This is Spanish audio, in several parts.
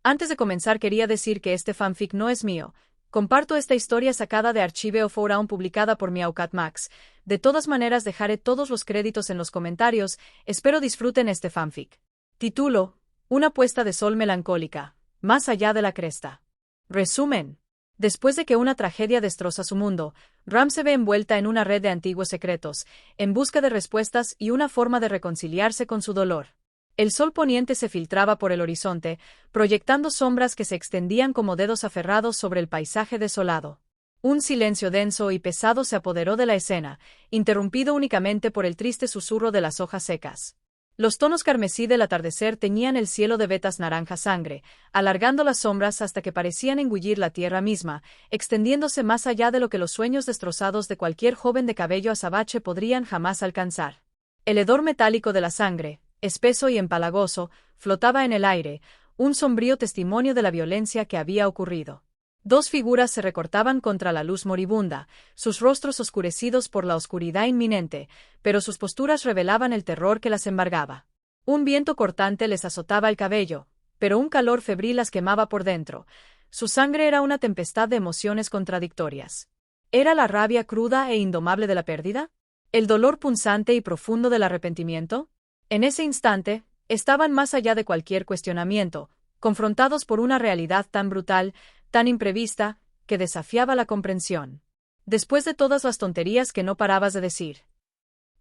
Antes de comenzar quería decir que este fanfic no es mío. Comparto esta historia sacada de Archive of Our Own publicada por Meowcat Max. De todas maneras dejaré todos los créditos en los comentarios, espero disfruten este fanfic. Título: Una puesta de sol melancólica, más allá de la cresta. Resumen. Después de que una tragedia destroza su mundo, Ram se ve envuelta en una red de antiguos secretos, en busca de respuestas y una forma de reconciliarse con su dolor. El sol poniente se filtraba por el horizonte, proyectando sombras que se extendían como dedos aferrados sobre el paisaje desolado. Un silencio denso y pesado se apoderó de la escena, interrumpido únicamente por el triste susurro de las hojas secas. Los tonos carmesí del atardecer teñían el cielo de vetas naranja sangre, alargando las sombras hasta que parecían engullir la tierra misma, extendiéndose más allá de lo que los sueños destrozados de cualquier joven de cabello azabache podrían jamás alcanzar. El hedor metálico de la sangre, espeso y empalagoso, flotaba en el aire, un sombrío testimonio de la violencia que había ocurrido. Dos figuras se recortaban contra la luz moribunda, sus rostros oscurecidos por la oscuridad inminente, pero sus posturas revelaban el terror que las embargaba. Un viento cortante les azotaba el cabello, pero un calor febril las quemaba por dentro. Su sangre era una tempestad de emociones contradictorias. ¿Era la rabia cruda e indomable de la pérdida? ¿El dolor punzante y profundo del arrepentimiento? En ese instante, estaban más allá de cualquier cuestionamiento, confrontados por una realidad tan brutal, tan imprevista, que desafiaba la comprensión. Después de todas las tonterías que no parabas de decir.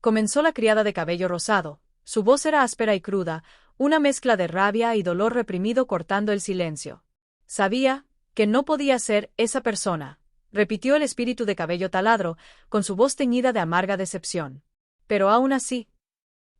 Comenzó la criada de cabello rosado, su voz era áspera y cruda, una mezcla de rabia y dolor reprimido cortando el silencio. Sabía que no podía ser esa persona, repitió el espíritu de cabello taladro, con su voz teñida de amarga decepción. Pero aún así,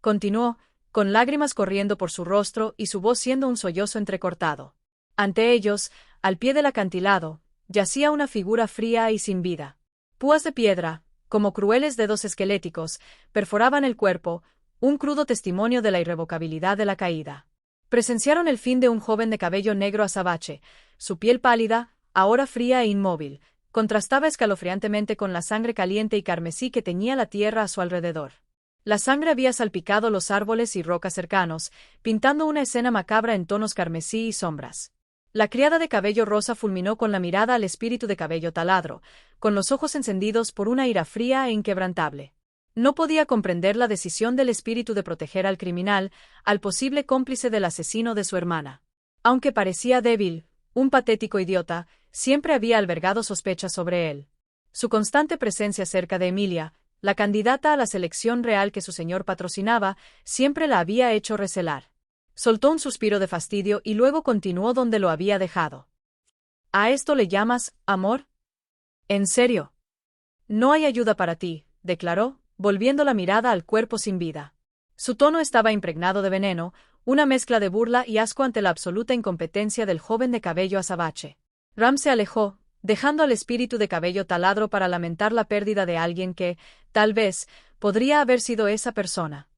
continuó, con lágrimas corriendo por su rostro y su voz siendo un sollozo entrecortado. Ante ellos, al pie del acantilado, yacía una figura fría y sin vida. Púas de piedra, como crueles dedos esqueléticos, perforaban el cuerpo, un crudo testimonio de la irrevocabilidad de la caída. Presenciaron el fin de un joven de cabello negro azabache, su piel pálida, ahora fría e inmóvil, contrastaba escalofriantemente con la sangre caliente y carmesí que teñía la tierra a su alrededor. La sangre había salpicado los árboles y rocas cercanos, pintando una escena macabra en tonos carmesí y sombras. La criada de cabello rosa fulminó con la mirada al espíritu de cabello taladro, con los ojos encendidos por una ira fría e inquebrantable. No podía comprender la decisión del espíritu de proteger al criminal, al posible cómplice del asesino de su hermana. Aunque parecía débil, un patético idiota, siempre había albergado sospechas sobre él. Su constante presencia cerca de Emilia, la candidata a la selección real que su señor patrocinaba, siempre la había hecho recelar. Soltó un suspiro de fastidio y luego continuó donde lo había dejado. ¿A esto le llamas amor? ¿En serio? No hay ayuda para ti, declaró, volviendo la mirada al cuerpo sin vida. Su tono estaba impregnado de veneno, una mezcla de burla y asco ante la absoluta incompetencia del joven de cabello azabache. Ram se alejó, dejando al espíritu de cabello taladro para lamentar la pérdida de alguien que, tal vez, podría haber sido esa persona.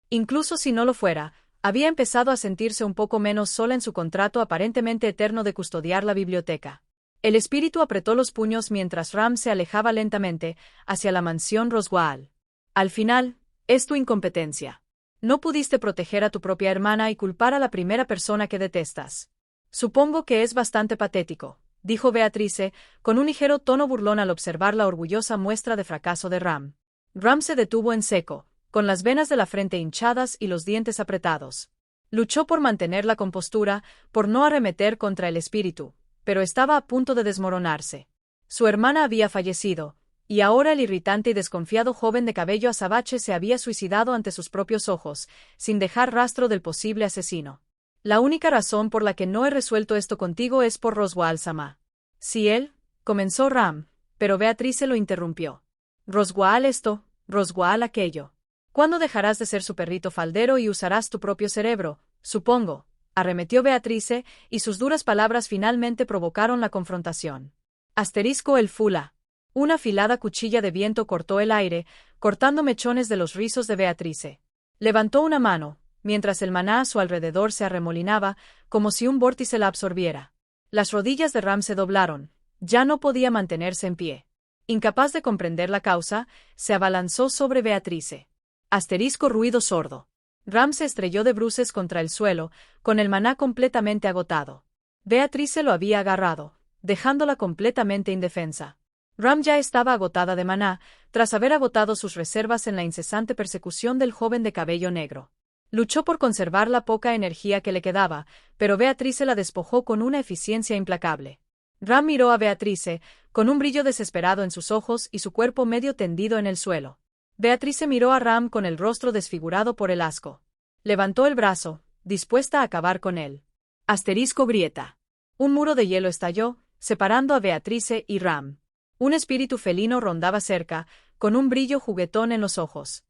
Incluso si no lo fuera, había empezado a sentirse un poco menos sola en su contrato aparentemente eterno de custodiar la biblioteca. El espíritu apretó los puños mientras Ram se alejaba lentamente, hacia la mansión Roswaal. Al final, es tu incompetencia. No pudiste proteger a tu propia hermana y culpar a la primera persona que detestas. Supongo que es bastante patético, dijo Beatrice, con un ligero tono burlón al observar la orgullosa muestra de fracaso de Ram. Ram se detuvo en seco, con las venas de la frente hinchadas y los dientes apretados. Luchó por mantener la compostura, por no arremeter contra el espíritu, pero estaba a punto de desmoronarse. Su hermana había fallecido, y ahora el irritante y desconfiado joven de cabello azabache se había suicidado ante sus propios ojos, sin dejar rastro del posible asesino. La única razón por la que no he resuelto esto contigo es por Roswaal Sama. Si él, comenzó Ram, pero Beatrice lo interrumpió. Roswaal esto, Roswaal aquello. ¿Cuándo dejarás de ser su perrito faldero y usarás tu propio cerebro? Supongo, arremetió Beatrice, y sus duras palabras finalmente provocaron la confrontación. Asterisco el fula. Una afilada cuchilla de viento cortó el aire, cortando mechones de los rizos de Beatrice. Levantó una mano, mientras el maná a su alrededor se arremolinaba, como si un vórtice la absorbiera. Las rodillas de Ram se doblaron, ya no podía mantenerse en pie. Incapaz de comprender la causa, se abalanzó sobre Beatrice. Asterisco ruido sordo. Ram se estrelló de bruces contra el suelo, con el maná completamente agotado. Beatrice lo había agarrado, dejándola completamente indefensa. Ram ya estaba agotada de maná, tras haber agotado sus reservas en la incesante persecución del joven de cabello negro. Luchó por conservar la poca energía que le quedaba, pero Beatrice la despojó con una eficiencia implacable. Ram miró a Beatrice, con un brillo desesperado en sus ojos y su cuerpo medio tendido en el suelo. Beatrice miró a Ram con el rostro desfigurado por el asco. Levantó el brazo, dispuesta a acabar con él. *grieta. Un muro de hielo estalló, separando a Beatrice y Ram. Un espíritu felino rondaba cerca, con un brillo juguetón en los ojos.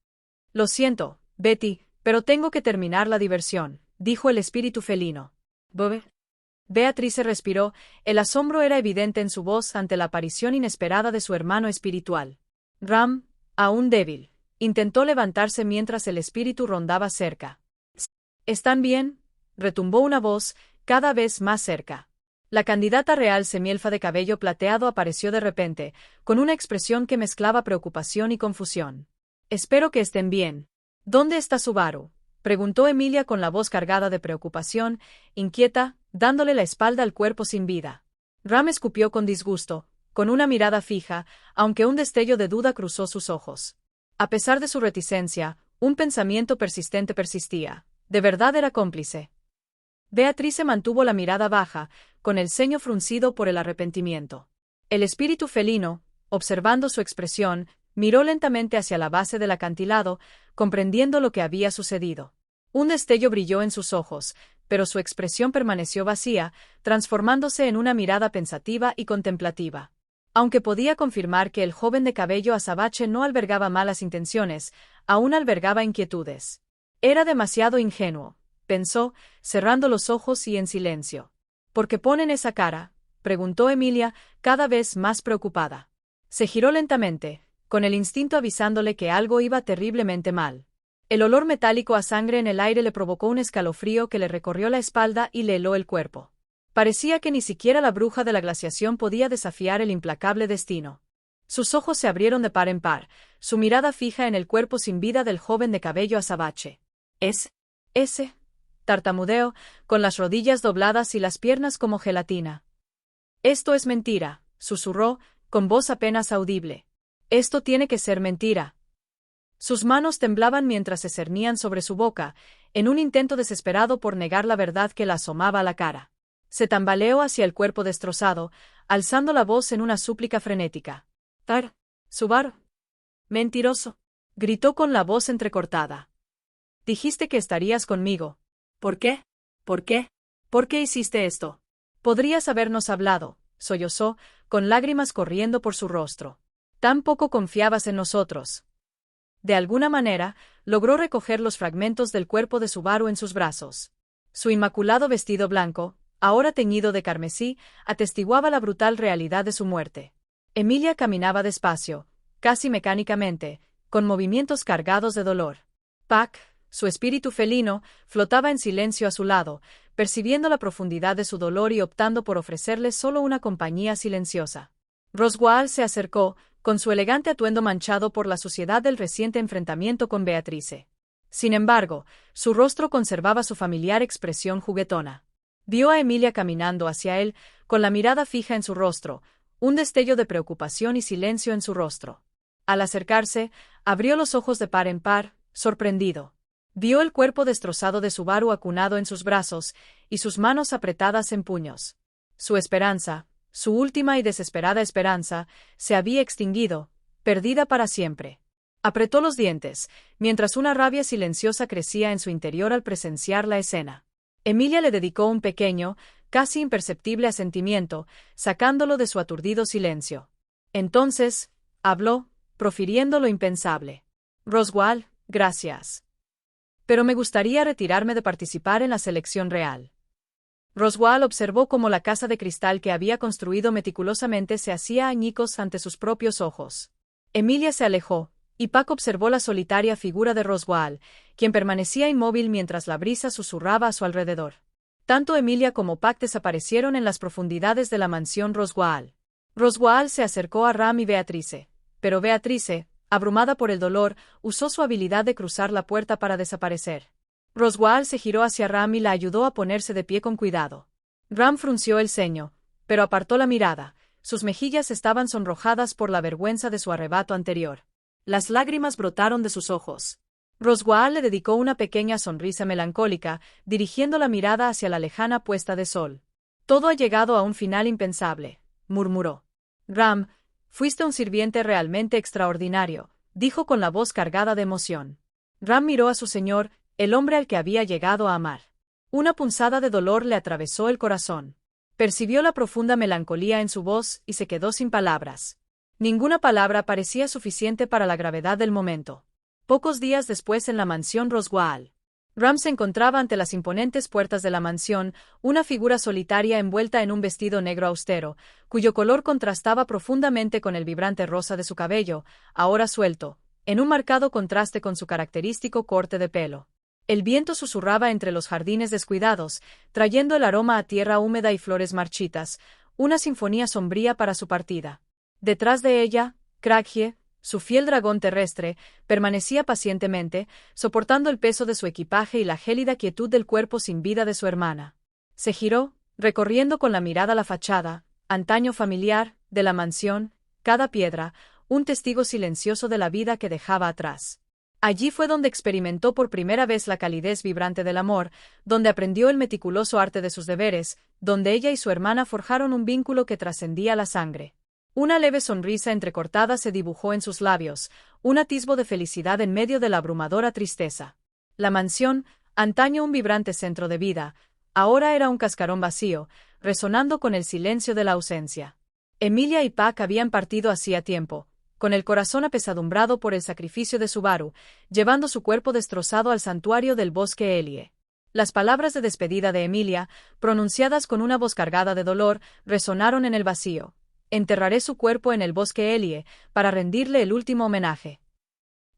«Lo siento, Betty, pero tengo que terminar la diversión», dijo el espíritu felino. «¿Bobe?» Beatrice respiró, el asombro era evidente en su voz ante la aparición inesperada de su hermano espiritual. Ram, aún débil, intentó levantarse mientras el espíritu rondaba cerca. «¿Están bien?», retumbó una voz, cada vez más cerca. La candidata real semielfa de cabello plateado apareció de repente, con una expresión que mezclaba preocupación y confusión. «Espero que estén bien». «¿Dónde está Subaru?», preguntó Emilia con la voz cargada de preocupación, inquieta, dándole la espalda al cuerpo sin vida. Ram escupió con disgusto, con una mirada fija, aunque un destello de duda cruzó sus ojos. A pesar de su reticencia, un pensamiento persistente persistía. ¿De verdad era cómplice? Beatrice mantuvo la mirada baja, con el ceño fruncido por el arrepentimiento. El espíritu felino, observando su expresión, miró lentamente hacia la base del acantilado, comprendiendo lo que había sucedido. Un destello brilló en sus ojos, pero su expresión permaneció vacía, transformándose en una mirada pensativa y contemplativa. Aunque podía confirmar que el joven de cabello azabache no albergaba malas intenciones, aún albergaba inquietudes. Era demasiado ingenuo, pensó, cerrando los ojos y en silencio. ¿Por qué ponen esa cara?, preguntó Emilia, cada vez más preocupada. Se giró lentamente, con el instinto avisándole que algo iba terriblemente mal. El olor metálico a sangre en el aire le provocó un escalofrío que le recorrió la espalda y le heló el cuerpo. Parecía que ni siquiera la bruja de la glaciación podía desafiar el implacable destino. Sus ojos se abrieron de par en par, su mirada fija en el cuerpo sin vida del joven de cabello azabache. «¿Es ese?», tartamudeó, con las rodillas dobladas y las piernas como gelatina. «Esto es mentira», susurró, con voz apenas audible. «Esto tiene que ser mentira». Sus manos temblaban mientras se cernían sobre su boca, en un intento desesperado por negar la verdad que la asomaba a la cara. Se tambaleó hacia el cuerpo destrozado, alzando la voz en una súplica frenética. «Subaru. Mentiroso», gritó con la voz entrecortada. «Dijiste que estarías conmigo. ¿Por qué? ¿Por qué? ¿Por qué hiciste esto? Podrías habernos hablado», sollozó, con lágrimas corriendo por su rostro. «Tan poco confiabas en nosotros». De alguna manera, logró recoger los fragmentos del cuerpo de Subaru en sus brazos. Su inmaculado vestido blanco, ahora teñido de carmesí, atestiguaba la brutal realidad de su muerte. Emilia caminaba despacio, casi mecánicamente, con movimientos cargados de dolor. Pac, su espíritu felino, flotaba en silencio a su lado, percibiendo la profundidad de su dolor y optando por ofrecerle solo una compañía silenciosa. Roswaal se acercó, con su elegante atuendo manchado por la suciedad del reciente enfrentamiento con Beatrice. Sin embargo, su rostro conservaba su familiar expresión juguetona. Vio a Emilia caminando hacia él, con la mirada fija en su rostro, un destello de preocupación y silencio en su rostro. Al acercarse, abrió los ojos de par en par, sorprendido. Vio el cuerpo destrozado de Subaru acunado en sus brazos, y sus manos apretadas en puños. Su esperanza, su última y desesperada esperanza, se había extinguido, perdida para siempre. Apretó los dientes, mientras una rabia silenciosa crecía en su interior al presenciar la escena. Emilia le dedicó un pequeño, casi imperceptible asentimiento, sacándolo de su aturdido silencio. Entonces, habló, profiriendo lo impensable. «Roswaal, gracias. Pero me gustaría retirarme de participar en la selección real». Roswaal observó cómo la casa de cristal que había construido meticulosamente se hacía añicos ante sus propios ojos. Emilia se alejó, y Pac observó la solitaria figura de Roswaal, quien permanecía inmóvil mientras la brisa susurraba a su alrededor. Tanto Emilia como Pac desaparecieron en las profundidades de la mansión Roswaal. Roswaal se acercó a Ram y Beatrice, pero Beatrice, abrumada por el dolor, usó su habilidad de cruzar la puerta para desaparecer. Roswaal se giró hacia Ram y la ayudó a ponerse de pie con cuidado. Ram frunció el ceño, pero apartó la mirada. Sus mejillas estaban sonrojadas por la vergüenza de su arrebato anterior. Las lágrimas brotaron de sus ojos. Roswaal le dedicó una pequeña sonrisa melancólica, dirigiendo la mirada hacia la lejana puesta de sol. Todo ha llegado a un final impensable, murmuró. Ram, fuiste un sirviente realmente extraordinario, dijo con la voz cargada de emoción. Ram miró a su señor, el hombre al que había llegado a amar. Una punzada de dolor le atravesó el corazón. Percibió la profunda melancolía en su voz y se quedó sin palabras. Ninguna palabra parecía suficiente para la gravedad del momento. Pocos días después en la mansión Roswaal. Ram se encontraba ante las imponentes puertas de la mansión, una figura solitaria envuelta en un vestido negro austero, cuyo color contrastaba profundamente con el vibrante rosa de su cabello, ahora suelto, en un marcado contraste con su característico corte de pelo. El viento susurraba entre los jardines descuidados, trayendo el aroma a tierra húmeda y flores marchitas, una sinfonía sombría para su partida. Detrás de ella, Kragje, su fiel dragón terrestre, permanecía pacientemente, soportando el peso de su equipaje y la gélida quietud del cuerpo sin vida de su hermana. Se giró, recorriendo con la mirada la fachada, antaño familiar, de la mansión, cada piedra, un testigo silencioso de la vida que dejaba atrás. Allí fue donde experimentó por primera vez la calidez vibrante del amor, donde aprendió el meticuloso arte de sus deberes, donde ella y su hermana forjaron un vínculo que trascendía la sangre. Una leve sonrisa entrecortada se dibujó en sus labios, un atisbo de felicidad en medio de la abrumadora tristeza. La mansión, antaño un vibrante centro de vida, ahora era un cascarón vacío, resonando con el silencio de la ausencia. Emilia y Pac habían partido hacía tiempo, con el corazón apesadumbrado por el sacrificio de Subaru, llevando su cuerpo destrozado al santuario del bosque Elie. Las palabras de despedida de Emilia, pronunciadas con una voz cargada de dolor, resonaron en el vacío. Enterraré su cuerpo en el bosque Elie, para rendirle el último homenaje.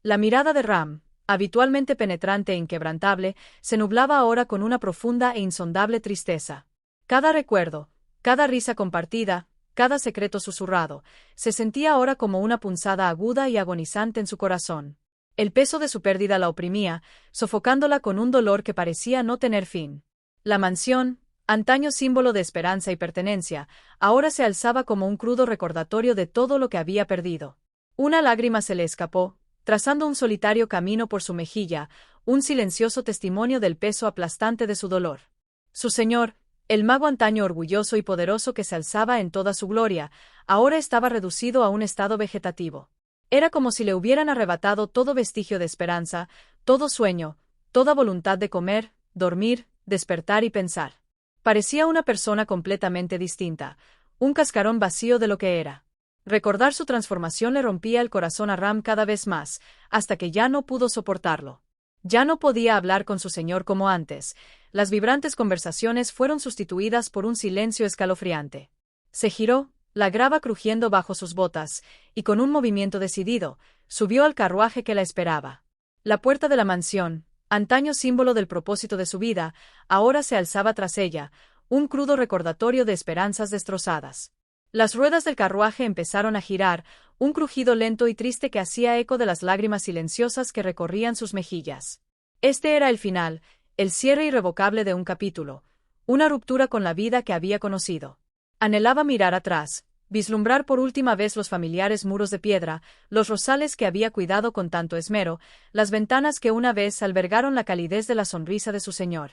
La mirada de Ram, habitualmente penetrante e inquebrantable, se nublaba ahora con una profunda e insondable tristeza. Cada recuerdo, cada risa compartida, cada secreto susurrado, se sentía ahora como una punzada aguda y agonizante en su corazón. El peso de su pérdida la oprimía, sofocándola con un dolor que parecía no tener fin. La mansión, antaño símbolo de esperanza y pertenencia, ahora se alzaba como un crudo recordatorio de todo lo que había perdido. Una lágrima se le escapó, trazando un solitario camino por su mejilla, un silencioso testimonio del peso aplastante de su dolor. Su señor, el mago antaño orgulloso y poderoso que se alzaba en toda su gloria, ahora estaba reducido a un estado vegetativo. Era como si le hubieran arrebatado todo vestigio de esperanza, todo sueño, toda voluntad de comer, dormir, despertar y pensar. Parecía una persona completamente distinta, un cascarón vacío de lo que era. Recordar su transformación le rompía el corazón a Ram cada vez más, hasta que ya no pudo soportarlo. Ya no podía hablar con su señor como antes. Las vibrantes conversaciones fueron sustituidas por un silencio escalofriante. Se giró, la grava crujiendo bajo sus botas, y con un movimiento decidido, subió al carruaje que la esperaba. La puerta de la mansión, antaño símbolo del propósito de su vida, ahora se alzaba tras ella, un crudo recordatorio de esperanzas destrozadas. Las ruedas del carruaje empezaron a girar, un crujido lento y triste que hacía eco de las lágrimas silenciosas que recorrían sus mejillas. Este era el final, el cierre irrevocable de un capítulo, una ruptura con la vida que había conocido. Anhelaba mirar atrás, vislumbrar por última vez los familiares muros de piedra, los rosales que había cuidado con tanto esmero, las ventanas que una vez albergaron la calidez de la sonrisa de su señor.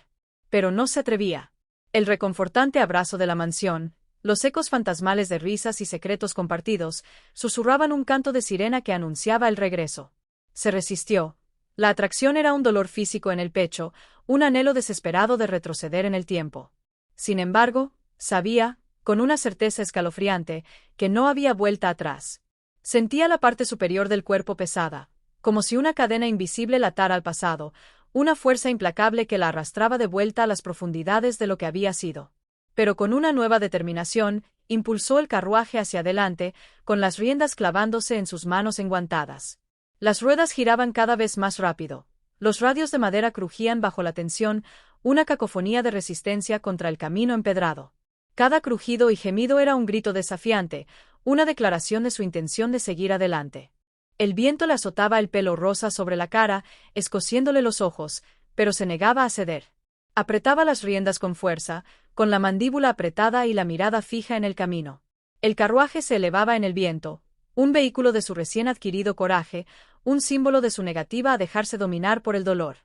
Pero no se atrevía. El reconfortante abrazo de la mansión, los ecos fantasmales de risas y secretos compartidos, susurraban un canto de sirena que anunciaba el regreso. Se resistió. La atracción era un dolor físico en el pecho, un anhelo desesperado de retroceder en el tiempo. Sin embargo, sabía, con una certeza escalofriante, que no había vuelta atrás. Sentía la parte superior del cuerpo pesada, como si una cadena invisible la atara al pasado, una fuerza implacable que la arrastraba de vuelta a las profundidades de lo que había sido. Pero con una nueva determinación, impulsó el carruaje hacia adelante, con las riendas clavándose en sus manos enguantadas. Las ruedas giraban cada vez más rápido. Los radios de madera crujían bajo la tensión, una cacofonía de resistencia contra el camino empedrado. Cada crujido y gemido era un grito desafiante, una declaración de su intención de seguir adelante. El viento le azotaba el pelo rosa sobre la cara, escociéndole los ojos, pero se negaba a ceder. Apretaba las riendas con fuerza, con la mandíbula apretada y la mirada fija en el camino. El carruaje se elevaba en el viento, un vehículo de su recién adquirido coraje, un símbolo de su negativa a dejarse dominar por el dolor.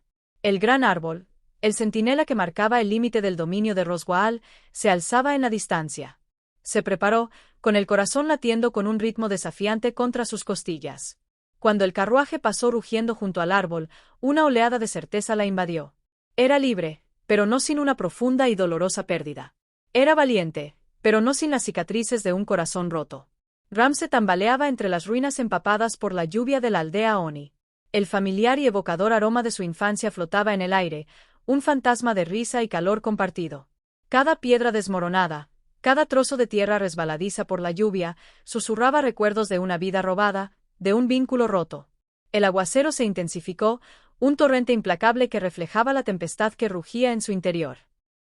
El gran árbol, el centinela que marcaba el límite del dominio de Roswaal, se alzaba en la distancia. Se preparó, con el corazón latiendo con un ritmo desafiante contra sus costillas. Cuando el carruaje pasó rugiendo junto al árbol, una oleada de certeza la invadió. Era libre, pero no sin una profunda y dolorosa pérdida. Era valiente, pero no sin las cicatrices de un corazón roto. Ram se tambaleaba entre las ruinas empapadas por la lluvia de la aldea Oni. El familiar y evocador aroma de su infancia flotaba en el aire, un fantasma de risa y calor compartido. Cada piedra desmoronada, cada trozo de tierra resbaladiza por la lluvia, susurraba recuerdos de una vida robada, de un vínculo roto. El aguacero se intensificó, un torrente implacable que reflejaba la tempestad que rugía en su interior.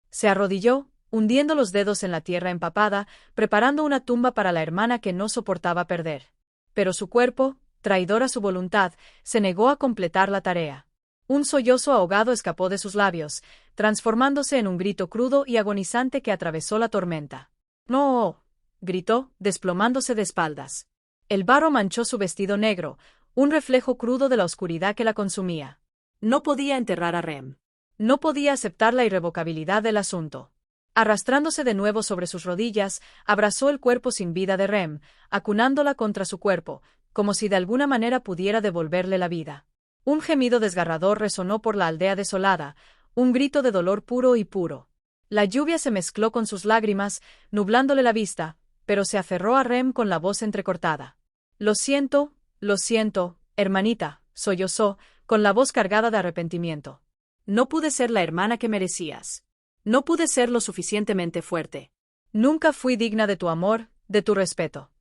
Se arrodilló, hundiendo los dedos en la tierra empapada, preparando una tumba para la hermana que no soportaba perder. Pero su cuerpo, traidor a su voluntad, se negó a completar la tarea. Un sollozo ahogado escapó de sus labios, transformándose en un grito crudo y agonizante que atravesó la tormenta. ¡No! Gritó, desplomándose de espaldas. El barro manchó su vestido negro, un reflejo crudo de la oscuridad que la consumía. No podía enterrar a Rem. No podía aceptar la irrevocabilidad del asunto. Arrastrándose de nuevo sobre sus rodillas, abrazó el cuerpo sin vida de Rem, acunándola contra su cuerpo, como si de alguna manera pudiera devolverle la vida. Un gemido desgarrador resonó por la aldea desolada, un grito de dolor puro y puro. La lluvia se mezcló con sus lágrimas, nublándole la vista, pero se aferró a Rem con la voz entrecortada. Lo siento, hermanita, sollozó, con la voz cargada de arrepentimiento. No pude ser la hermana que merecías. No pude ser lo suficientemente fuerte. Nunca fui digna de tu amor, de tu respeto.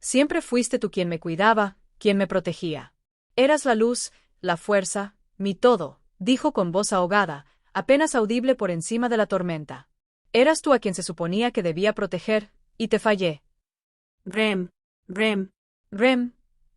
Siempre fuiste tú quien me cuidaba, quien me protegía. Eras la luz, la fuerza, mi todo, dijo con voz ahogada, apenas audible por encima de la tormenta. Eras tú a quien se suponía que debía proteger, y te fallé. Rem,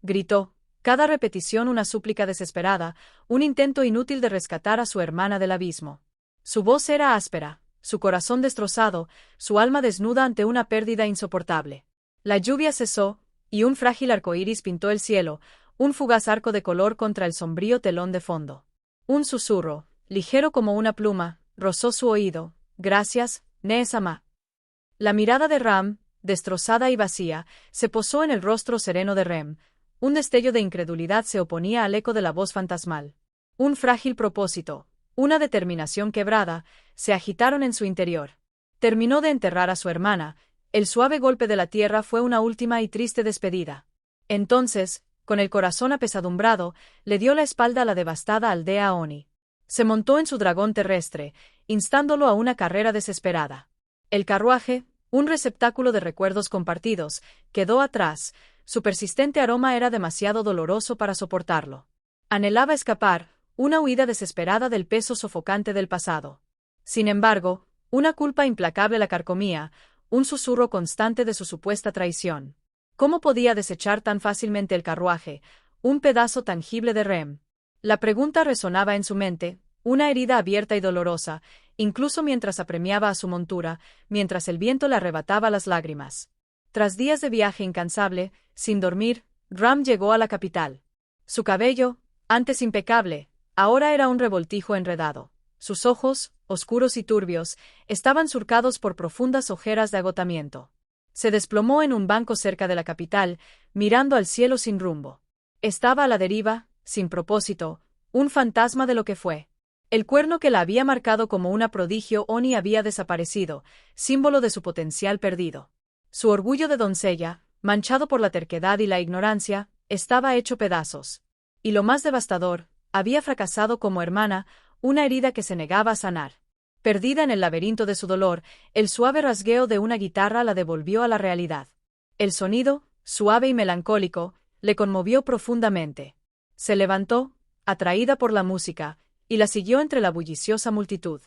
gritó, cada repetición una súplica desesperada, un intento inútil de rescatar a su hermana del abismo. Su voz era áspera, su corazón destrozado, su alma desnuda ante una pérdida insoportable. La lluvia cesó, y un frágil arcoíris pintó el cielo, un fugaz arco de color contra el sombrío telón de fondo. Un susurro, ligero como una pluma, rozó su oído. Gracias, Nehesama. La mirada de Ram, destrozada y vacía, se posó en el rostro sereno de Rem. Un destello de incredulidad se oponía al eco de la voz fantasmal. Un frágil propósito, una determinación quebrada, se agitaron en su interior. Terminó de enterrar a su hermana, el suave golpe de la tierra fue una última y triste despedida. Entonces, con el corazón apesadumbrado, le dio la espalda a la devastada aldea Oni. Se montó en su dragón terrestre, instándolo a una carrera desesperada. El carruaje, un receptáculo de recuerdos compartidos, quedó atrás, su persistente aroma era demasiado doloroso para soportarlo. Anhelaba escapar, una huida desesperada del peso sofocante del pasado. Sin embargo, una culpa implacable la carcomía, un susurro constante de su supuesta traición. ¿Cómo podía desechar tan fácilmente el carruaje, un pedazo tangible de Rem? La pregunta resonaba en su mente, una herida abierta y dolorosa, incluso mientras apremiaba a su montura, mientras el viento le arrebataba las lágrimas. Tras días de viaje incansable, sin dormir, Ram llegó a la capital. Su cabello, antes impecable, ahora era un revoltijo enredado. Sus ojos, oscuros y turbios, estaban surcados por profundas ojeras de agotamiento. Se desplomó en un banco cerca de la capital, mirando al cielo sin rumbo. Estaba a la deriva, sin propósito, un fantasma de lo que fue. El cuerno que la había marcado como una prodigio Oni había desaparecido, símbolo de su potencial perdido. Su orgullo de doncella, manchado por la terquedad y la ignorancia, estaba hecho pedazos. Y lo más devastador, había fracasado como hermana, una herida que se negaba a sanar. Perdida en el laberinto de su dolor, el suave rasgueo de una guitarra la devolvió a la realidad. El sonido, suave y melancólico, le conmovió profundamente. Se levantó, atraída por la música, y la siguió entre la bulliciosa multitud.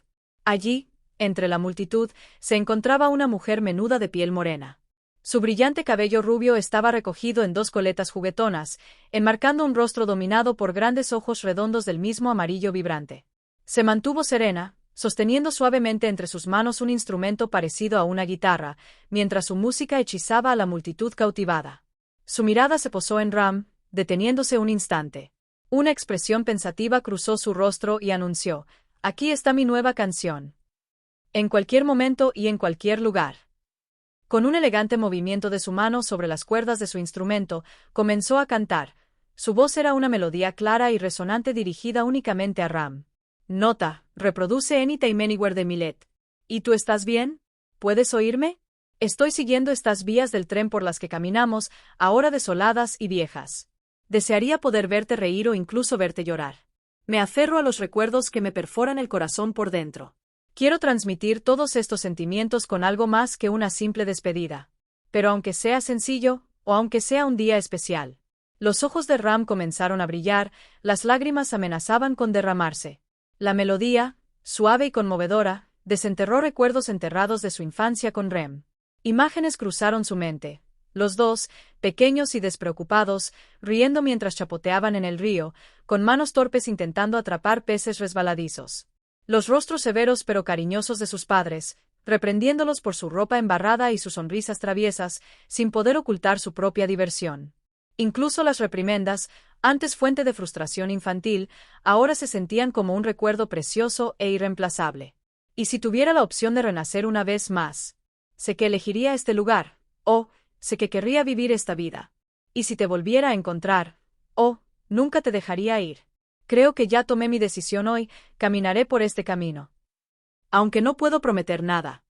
Allí, entre la multitud, se encontraba una mujer menuda de piel morena. Su brillante cabello rubio estaba recogido en dos coletas juguetonas, enmarcando un rostro dominado por grandes ojos redondos del mismo amarillo vibrante. Se mantuvo serena, sosteniendo suavemente entre sus manos un instrumento parecido a una guitarra, mientras su música hechizaba a la multitud cautivada. Su mirada se posó en Ram, deteniéndose un instante. Una expresión pensativa cruzó su rostro y anunció: «Aquí está mi nueva canción. En cualquier momento y en cualquier lugar». Con un elegante movimiento de su mano sobre las cuerdas de su instrumento, comenzó a cantar. Su voz era una melodía clara y resonante dirigida únicamente a Ram. Nota: reproduce Anytime Anywhere de Millet. ¿Y tú estás bien? ¿Puedes oírme? Estoy siguiendo estas vías del tren por las que caminamos, ahora desoladas y viejas. Desearía poder verte reír o incluso verte llorar. Me aferro a los recuerdos que me perforan el corazón por dentro. Quiero transmitir todos estos sentimientos con algo más que una simple despedida. Pero aunque sea sencillo, o aunque sea un día especial. Los ojos de Ram comenzaron a brillar, las lágrimas amenazaban con derramarse. La melodía, suave y conmovedora, desenterró recuerdos enterrados de su infancia con Rem. Imágenes cruzaron su mente. Los dos, pequeños y despreocupados, riendo mientras chapoteaban en el río, con manos torpes intentando atrapar peces resbaladizos. Los rostros severos pero cariñosos de sus padres, reprendiéndolos por su ropa embarrada y sus sonrisas traviesas, sin poder ocultar su propia diversión. Incluso las reprimendas, antes fuente de frustración infantil, ahora se sentían como un recuerdo precioso e irreemplazable. ¿Y si tuviera la opción de renacer una vez más? Sé que elegiría este lugar, sé que querría vivir esta vida. Y si te volviera a encontrar, nunca te dejaría ir. Creo que ya tomé mi decisión hoy, caminaré por este camino. Aunque no puedo prometer nada.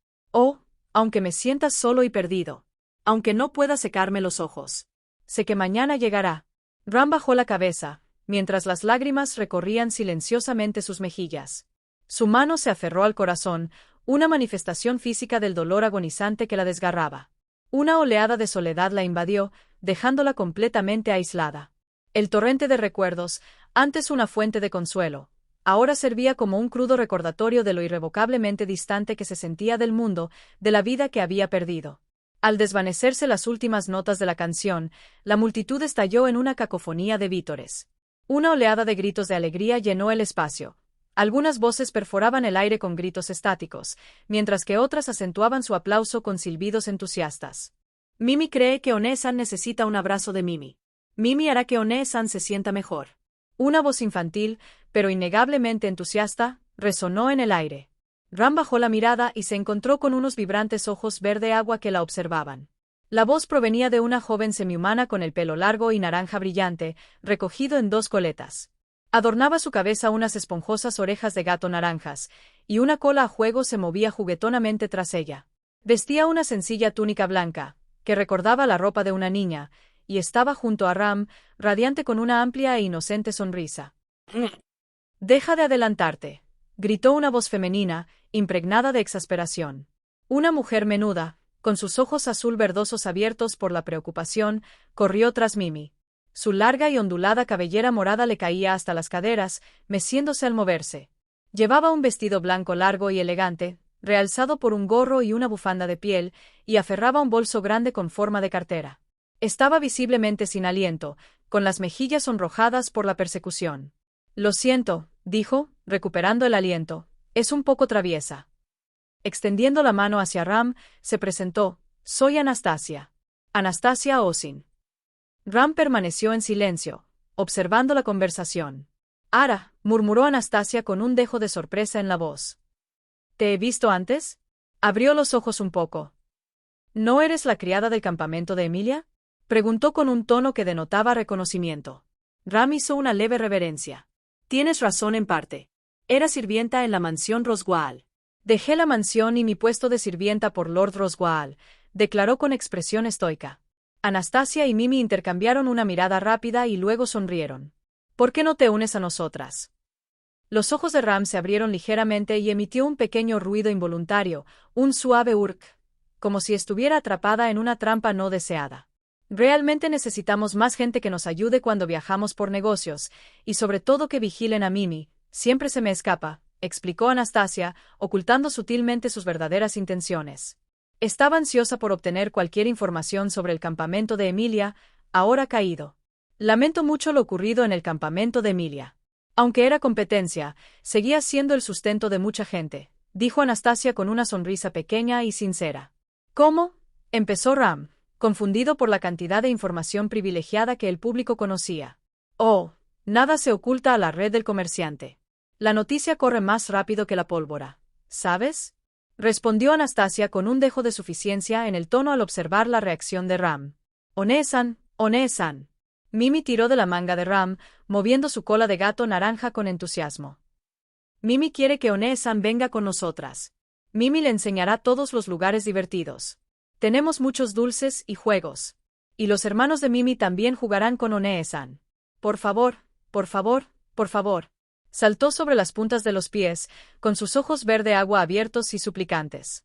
Aunque me sientas solo y perdido. Aunque no pueda secarme los ojos. Sé que mañana llegará. Ram bajó la cabeza, mientras las lágrimas recorrían silenciosamente sus mejillas. Su mano se aferró al corazón, una manifestación física del dolor agonizante que la desgarraba. Una oleada de soledad la invadió, dejándola completamente aislada. El torrente de recuerdos, antes una fuente de consuelo, ahora servía como un crudo recordatorio de lo irrevocablemente distante que se sentía del mundo, de la vida que había perdido. Al desvanecerse las últimas notas de la canción, la multitud estalló en una cacofonía de vítores. Una oleada de gritos de alegría llenó el espacio. Algunas voces perforaban el aire con gritos estáticos, mientras que otras acentuaban su aplauso con silbidos entusiastas. Mimi cree que One-san necesita un abrazo de Mimi. Mimi hará que One-san se sienta mejor. Una voz infantil, pero innegablemente entusiasta, resonó en el aire. Ram bajó la mirada y se encontró con unos vibrantes ojos verde agua que la observaban. La voz provenía de una joven semihumana con el pelo largo y naranja brillante, recogido en dos coletas. Adornaba su cabeza unas esponjosas orejas de gato naranjas, y una cola a juego se movía juguetonamente tras ella. Vestía una sencilla túnica blanca, que recordaba la ropa de una niña, y estaba junto a Ram, radiante con una amplia e inocente sonrisa. «Deja de adelantarte», gritó una voz femenina, impregnada de exasperación. Una mujer menuda, con sus ojos azul verdosos abiertos por la preocupación, corrió tras Mimi. Su larga y ondulada cabellera morada le caía hasta las caderas, meciéndose al moverse. Llevaba un vestido blanco largo y elegante, realzado por un gorro y una bufanda de piel, y aferraba un bolso grande con forma de cartera. Estaba visiblemente sin aliento, con las mejillas sonrojadas por la persecución. «Lo siento», dijo, recuperando el aliento, «es un poco traviesa». Extendiendo la mano hacia Ram, se presentó: «Soy Anastasia. Anastasia Osin». Ram permaneció en silencio, observando la conversación. «Ara», murmuró Anastasia con un dejo de sorpresa en la voz. «¿Te he visto antes?» Abrió los ojos un poco. «¿No eres la criada del campamento de Emilia?», preguntó con un tono que denotaba reconocimiento. Ram hizo una leve reverencia. «Tienes razón en parte. Era sirvienta en la mansión Roswaal. Dejé la mansión y mi puesto de sirvienta por Lord Roswaal», declaró con expresión estoica. Anastasia y Mimi intercambiaron una mirada rápida y luego sonrieron. «¿Por qué no te unes a nosotras?». Los ojos de Ram se abrieron ligeramente y emitió un pequeño ruido involuntario, un suave urk, como si estuviera atrapada en una trampa no deseada. «Realmente necesitamos más gente que nos ayude cuando viajamos por negocios, y sobre todo que vigilen a Mimi, siempre se me escapa», explicó Anastasia, ocultando sutilmente sus verdaderas intenciones. Estaba ansiosa por obtener cualquier información sobre el campamento de Emilia, ahora caído. «Lamento mucho lo ocurrido en el campamento de Emilia. Aunque era competencia, seguía siendo el sustento de mucha gente, dijo Anastasia con una sonrisa pequeña y sincera. ¿Cómo? Empezó Ram, confundido por la cantidad de información privilegiada que el público conocía. Oh, nada se oculta a la red del comerciante. La noticia corre más rápido que la pólvora, ¿sabes? Respondió Anastasia con un dejo de suficiencia en el tono al observar la reacción de Ram. One-san, One-san. Mimi tiró de la manga de Ram, moviendo su cola de gato naranja con entusiasmo. Mimi quiere que One-san venga con nosotras. Mimi le enseñará todos los lugares divertidos. Tenemos muchos dulces y juegos. Y los hermanos de Mimi también jugarán con One-san. Por favor, por favor, por favor. Saltó sobre las puntas de los pies, con sus ojos verde agua abiertos y suplicantes.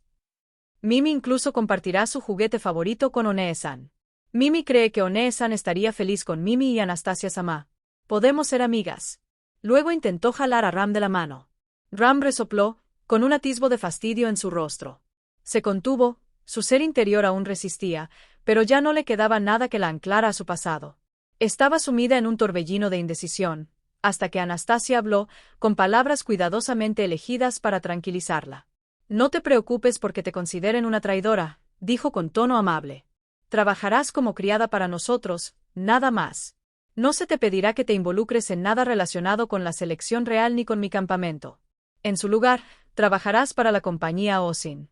Mimi incluso compartirá su juguete favorito con One-san. Mimi cree que One-san estaría feliz con Mimi y Anastasia-sama. Podemos ser amigas. Luego intentó jalar a Ram de la mano. Ram resopló, con un atisbo de fastidio en su rostro. Se contuvo, su ser interior aún resistía, pero ya no le quedaba nada que la anclara a su pasado. Estaba sumida en un torbellino de indecisión, hasta que Anastasia habló, con palabras cuidadosamente elegidas para tranquilizarla. No te preocupes porque te consideren una traidora, dijo con tono amable. Trabajarás como criada para nosotros, nada más. No se te pedirá que te involucres en nada relacionado con la selección real ni con mi campamento. En su lugar, trabajarás para la compañía Osin.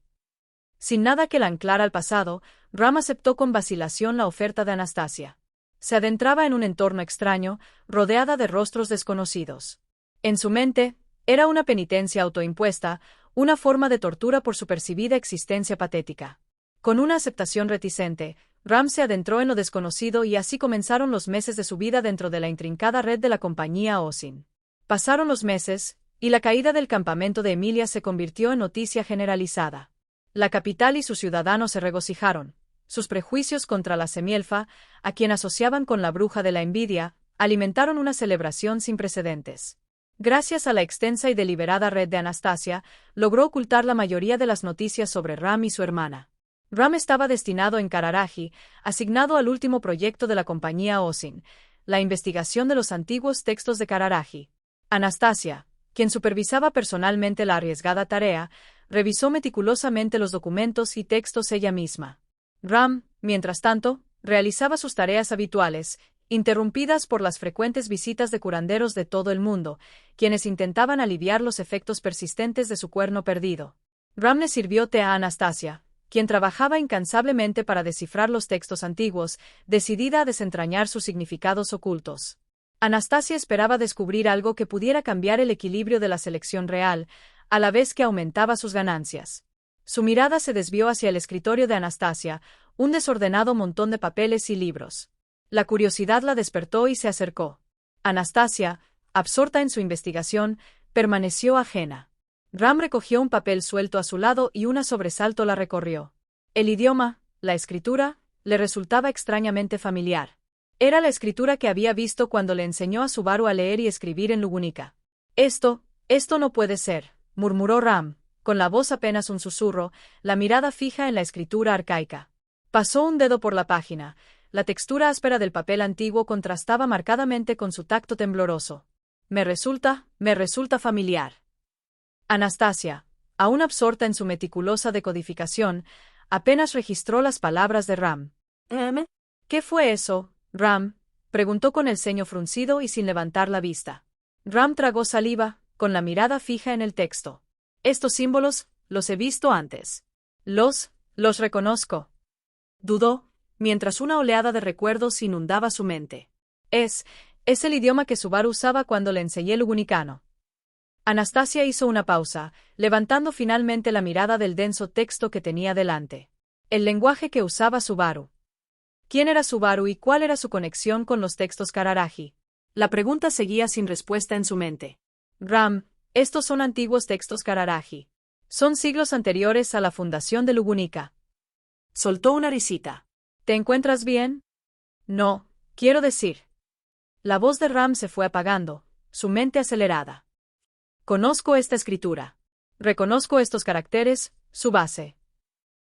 Sin nada que la anclara al pasado, Ram aceptó con vacilación la oferta de Anastasia. Se adentraba en un entorno extraño, rodeada de rostros desconocidos. En su mente, era una penitencia autoimpuesta, una forma de tortura por su percibida existencia patética. Con una aceptación reticente, Ram se adentró en lo desconocido y así comenzaron los meses de su vida dentro de la intrincada red de la compañía Osin. Pasaron los meses, y la caída del campamento de Emilia se convirtió en noticia generalizada. La capital y sus ciudadanos se regocijaron. Sus prejuicios contra la semielfa, a quien asociaban con la bruja de la envidia, alimentaron una celebración sin precedentes. Gracias a la extensa y deliberada red de Anastasia, logró ocultar la mayoría de las noticias sobre Ram y su hermana. Ram estaba destinado en Kararaji, asignado al último proyecto de la compañía Osin, la investigación de los antiguos textos de Kararaji. Anastasia, quien supervisaba personalmente la arriesgada tarea, revisó meticulosamente los documentos y textos ella misma. Ram, mientras tanto, realizaba sus tareas habituales, interrumpidas por las frecuentes visitas de curanderos de todo el mundo, quienes intentaban aliviar los efectos persistentes de su cuerno perdido. Ram le sirvió té a Anastasia, quien trabajaba incansablemente para descifrar los textos antiguos, decidida a desentrañar sus significados ocultos. Anastasia esperaba descubrir algo que pudiera cambiar el equilibrio de la selección real, a la vez que aumentaba sus ganancias. Su mirada se desvió hacia el escritorio de Anastasia, un desordenado montón de papeles y libros. La curiosidad la despertó y se acercó. Anastasia, absorta en su investigación, permaneció ajena. Ram recogió un papel suelto a su lado y una sobresalto la recorrió. El idioma, la escritura, le resultaba extrañamente familiar. Era la escritura que había visto cuando le enseñó a Subaru a leer y escribir en Lugunica. Esto no puede ser, murmuró Ram, con la voz apenas un susurro, la mirada fija en la escritura arcaica. Pasó un dedo por la página. La textura áspera del papel antiguo contrastaba marcadamente con su tacto tembloroso. Me resulta familiar. Anastasia, aún absorta en su meticulosa decodificación, apenas registró las palabras de Ram. ¿Qué fue eso, Ram? Preguntó con el ceño fruncido y sin levantar la vista. Ram tragó saliva, con la mirada fija en el texto. Estos símbolos, los he visto antes. Los reconozco. Dudó, mientras una oleada de recuerdos inundaba su mente. Es el idioma que Subaru usaba cuando le enseñé lugunicano. Anastasia hizo una pausa, levantando finalmente la mirada del denso texto que tenía delante. El lenguaje que usaba Subaru. ¿Quién era Subaru y cuál era su conexión con los textos Kararaji? La pregunta seguía sin respuesta en su mente. Ram, estos son antiguos textos Kararaji. Son siglos anteriores a la fundación de Lugunica. Soltó una risita. ¿Te encuentras bien? No, quiero decir. La voz de Ram se fue apagando, su mente acelerada. Conozco esta escritura. Reconozco estos caracteres, su base.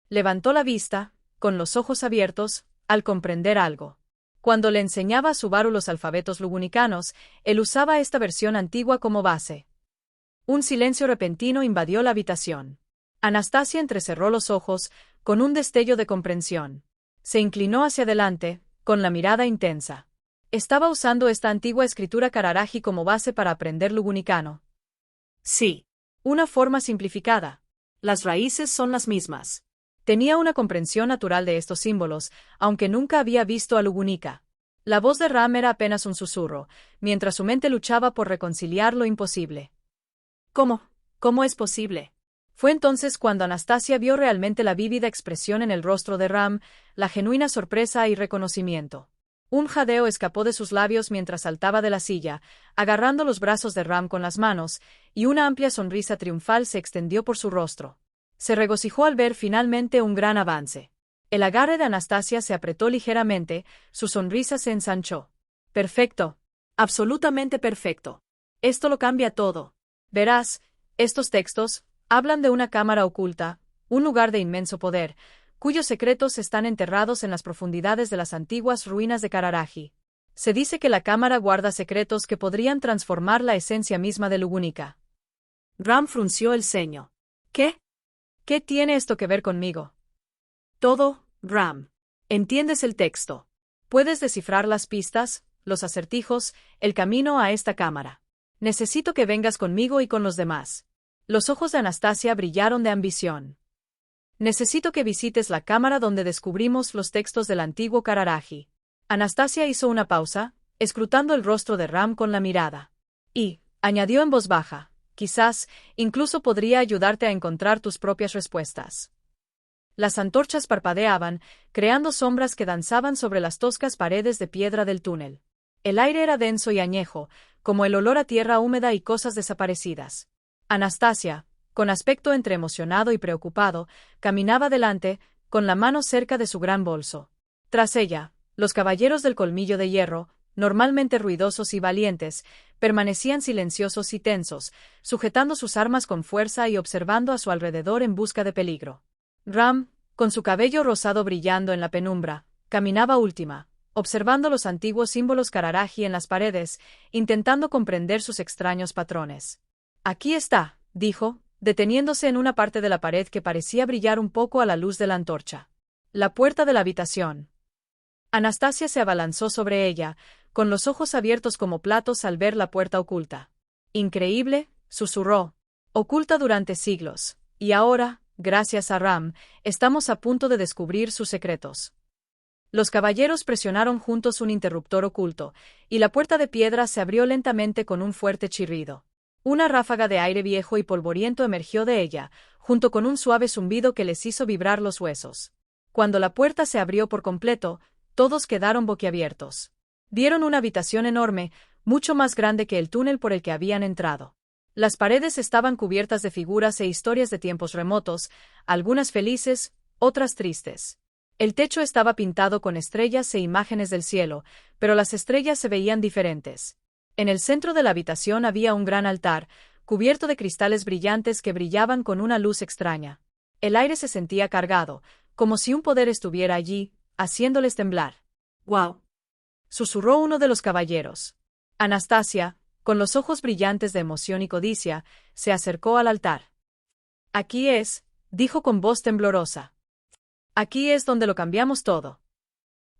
Levantó la vista, con los ojos abiertos, al comprender algo. Cuando le enseñaba a Subaru los alfabetos lugunicanos, él usaba esta versión antigua como base. Un silencio repentino invadió la habitación. Anastasia entrecerró los ojos, con un destello de comprensión. Se inclinó hacia adelante, con la mirada intensa. Estaba usando esta antigua escritura Cararaji como base para aprender lugunicano. Sí. Una forma simplificada. Las raíces son las mismas. Tenía una comprensión natural de estos símbolos, aunque nunca había visto a Lugunica. La voz de Ram era apenas un susurro, mientras su mente luchaba por reconciliar lo imposible. ¿Cómo? ¿Cómo es posible? Fue entonces cuando Anastasia vio realmente la vívida expresión en el rostro de Ram, la genuina sorpresa y reconocimiento. Un jadeo escapó de sus labios mientras saltaba de la silla, agarrando los brazos de Ram con las manos, y una amplia sonrisa triunfal se extendió por su rostro. Se regocijó al ver finalmente un gran avance. El agarre de Anastasia se apretó ligeramente, su sonrisa se ensanchó. Perfecto. Absolutamente perfecto. Esto lo cambia todo. Verás, estos textos hablan de una cámara oculta, un lugar de inmenso poder, cuyos secretos están enterrados en las profundidades de las antiguas ruinas de Cararaji. Se dice que la cámara guarda secretos que podrían transformar la esencia misma de Lugunica. Ram frunció el ceño. ¿Qué? ¿Qué tiene esto que ver conmigo? Todo, Ram. ¿Entiendes el texto? ¿Puedes descifrar las pistas, los acertijos, el camino a esta cámara? Necesito que vengas conmigo y con los demás. Los ojos de Anastasia brillaron de ambición. Necesito que visites la cámara donde descubrimos los textos del antiguo Cararaji. Anastasia hizo una pausa, escrutando el rostro de Ram con la mirada. Y, añadió en voz baja, quizás, incluso podría ayudarte a encontrar tus propias respuestas. Las antorchas parpadeaban, creando sombras que danzaban sobre las toscas paredes de piedra del túnel. El aire era denso y añejo, como el olor a tierra húmeda y cosas desaparecidas. Anastasia, con aspecto entre emocionado y preocupado, caminaba delante, con la mano cerca de su gran bolso. Tras ella, los caballeros del colmillo de hierro, normalmente ruidosos y valientes, permanecían silenciosos y tensos, sujetando sus armas con fuerza y observando a su alrededor en busca de peligro. Ram, con su cabello rosado brillando en la penumbra, caminaba última, observando los antiguos símbolos Cararaji en las paredes, intentando comprender sus extraños patrones. Aquí está, dijo, deteniéndose en una parte de la pared que parecía brillar un poco a la luz de la antorcha. La puerta de la habitación. Anastasia se abalanzó sobre ella, con los ojos abiertos como platos al ver la puerta oculta. Increíble, susurró. Oculta durante siglos, y ahora, gracias a Ram, estamos a punto de descubrir sus secretos. Los caballeros presionaron juntos un interruptor oculto, y la puerta de piedra se abrió lentamente con un fuerte chirrido. Una ráfaga de aire viejo y polvoriento emergió de ella, junto con un suave zumbido que les hizo vibrar los huesos. Cuando la puerta se abrió por completo, todos quedaron boquiabiertos. Vieron una habitación enorme, mucho más grande que el túnel por el que habían entrado. Las paredes estaban cubiertas de figuras e historias de tiempos remotos, algunas felices, otras tristes. El techo estaba pintado con estrellas e imágenes del cielo, pero las estrellas se veían diferentes. En el centro de la habitación había un gran altar, cubierto de cristales brillantes que brillaban con una luz extraña. El aire se sentía cargado, como si un poder estuviera allí, haciéndoles temblar. «¡Guau!», susurró uno de los caballeros. Anastasia, con los ojos brillantes de emoción y codicia, se acercó al altar. «Aquí es», dijo con voz temblorosa. «Aquí es donde lo cambiamos todo».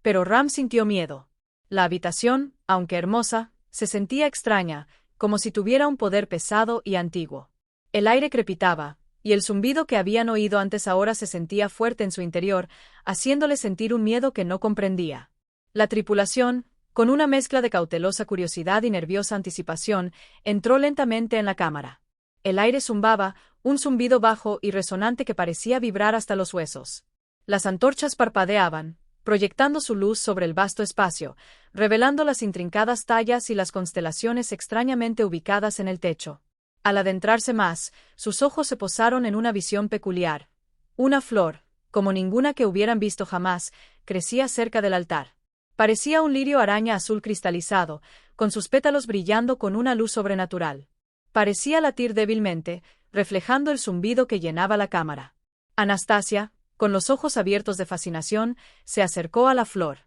Pero Ram sintió miedo. La habitación, aunque hermosa, se sentía extraña, como si tuviera un poder pesado y antiguo. El aire crepitaba, y el zumbido que habían oído antes ahora se sentía fuerte en su interior, haciéndole sentir un miedo que no comprendía. La tripulación, con una mezcla de cautelosa curiosidad y nerviosa anticipación, entró lentamente en la cámara. El aire zumbaba, un zumbido bajo y resonante que parecía vibrar hasta los huesos. Las antorchas parpadeaban, proyectando su luz sobre el vasto espacio, revelando las intrincadas tallas y las constelaciones extrañamente ubicadas en el techo. Al adentrarse más, sus ojos se posaron en una visión peculiar. Una flor, como ninguna que hubieran visto jamás, crecía cerca del altar. Parecía un lirio araña azul cristalizado, con sus pétalos brillando con una luz sobrenatural. Parecía latir débilmente, reflejando el zumbido que llenaba la cámara. Anastasia, con los ojos abiertos de fascinación, se acercó a la flor.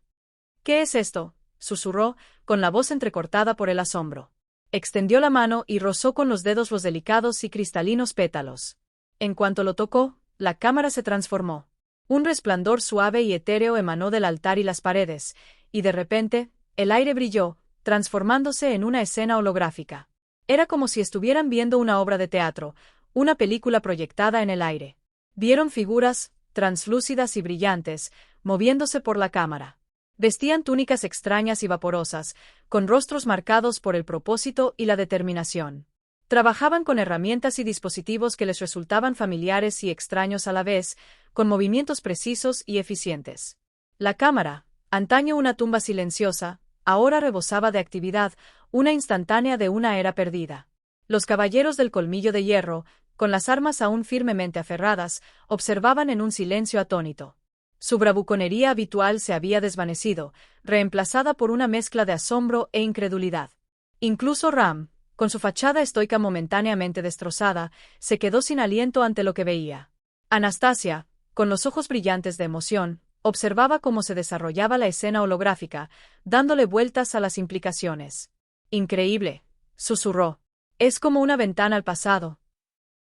¿Qué es esto?, susurró, con la voz entrecortada por el asombro. Extendió la mano y rozó con los dedos los delicados y cristalinos pétalos. En cuanto lo tocó, la cámara se transformó. Un resplandor suave y etéreo emanó del altar y las paredes, y de repente, el aire brilló, transformándose en una escena holográfica. Era como si estuvieran viendo una obra de teatro, una película proyectada en el aire. Vieron figuras, translúcidas y brillantes, moviéndose por la cámara. Vestían túnicas extrañas y vaporosas, con rostros marcados por el propósito y la determinación. Trabajaban con herramientas y dispositivos que les resultaban familiares y extraños a la vez, con movimientos precisos y eficientes. La cámara, antaño una tumba silenciosa, ahora rebosaba de actividad, una instantánea de una era perdida. Los caballeros del colmillo de hierro, con las armas aún firmemente aferradas, observaban en un silencio atónito. Su bravuconería habitual se había desvanecido, reemplazada por una mezcla de asombro e incredulidad. Incluso Ram, con su fachada estoica momentáneamente destrozada, se quedó sin aliento ante lo que veía. Anastasia, con los ojos brillantes de emoción, observaba cómo se desarrollaba la escena holográfica, dándole vueltas a las implicaciones. «Increíble», susurró. «Es como una ventana al pasado».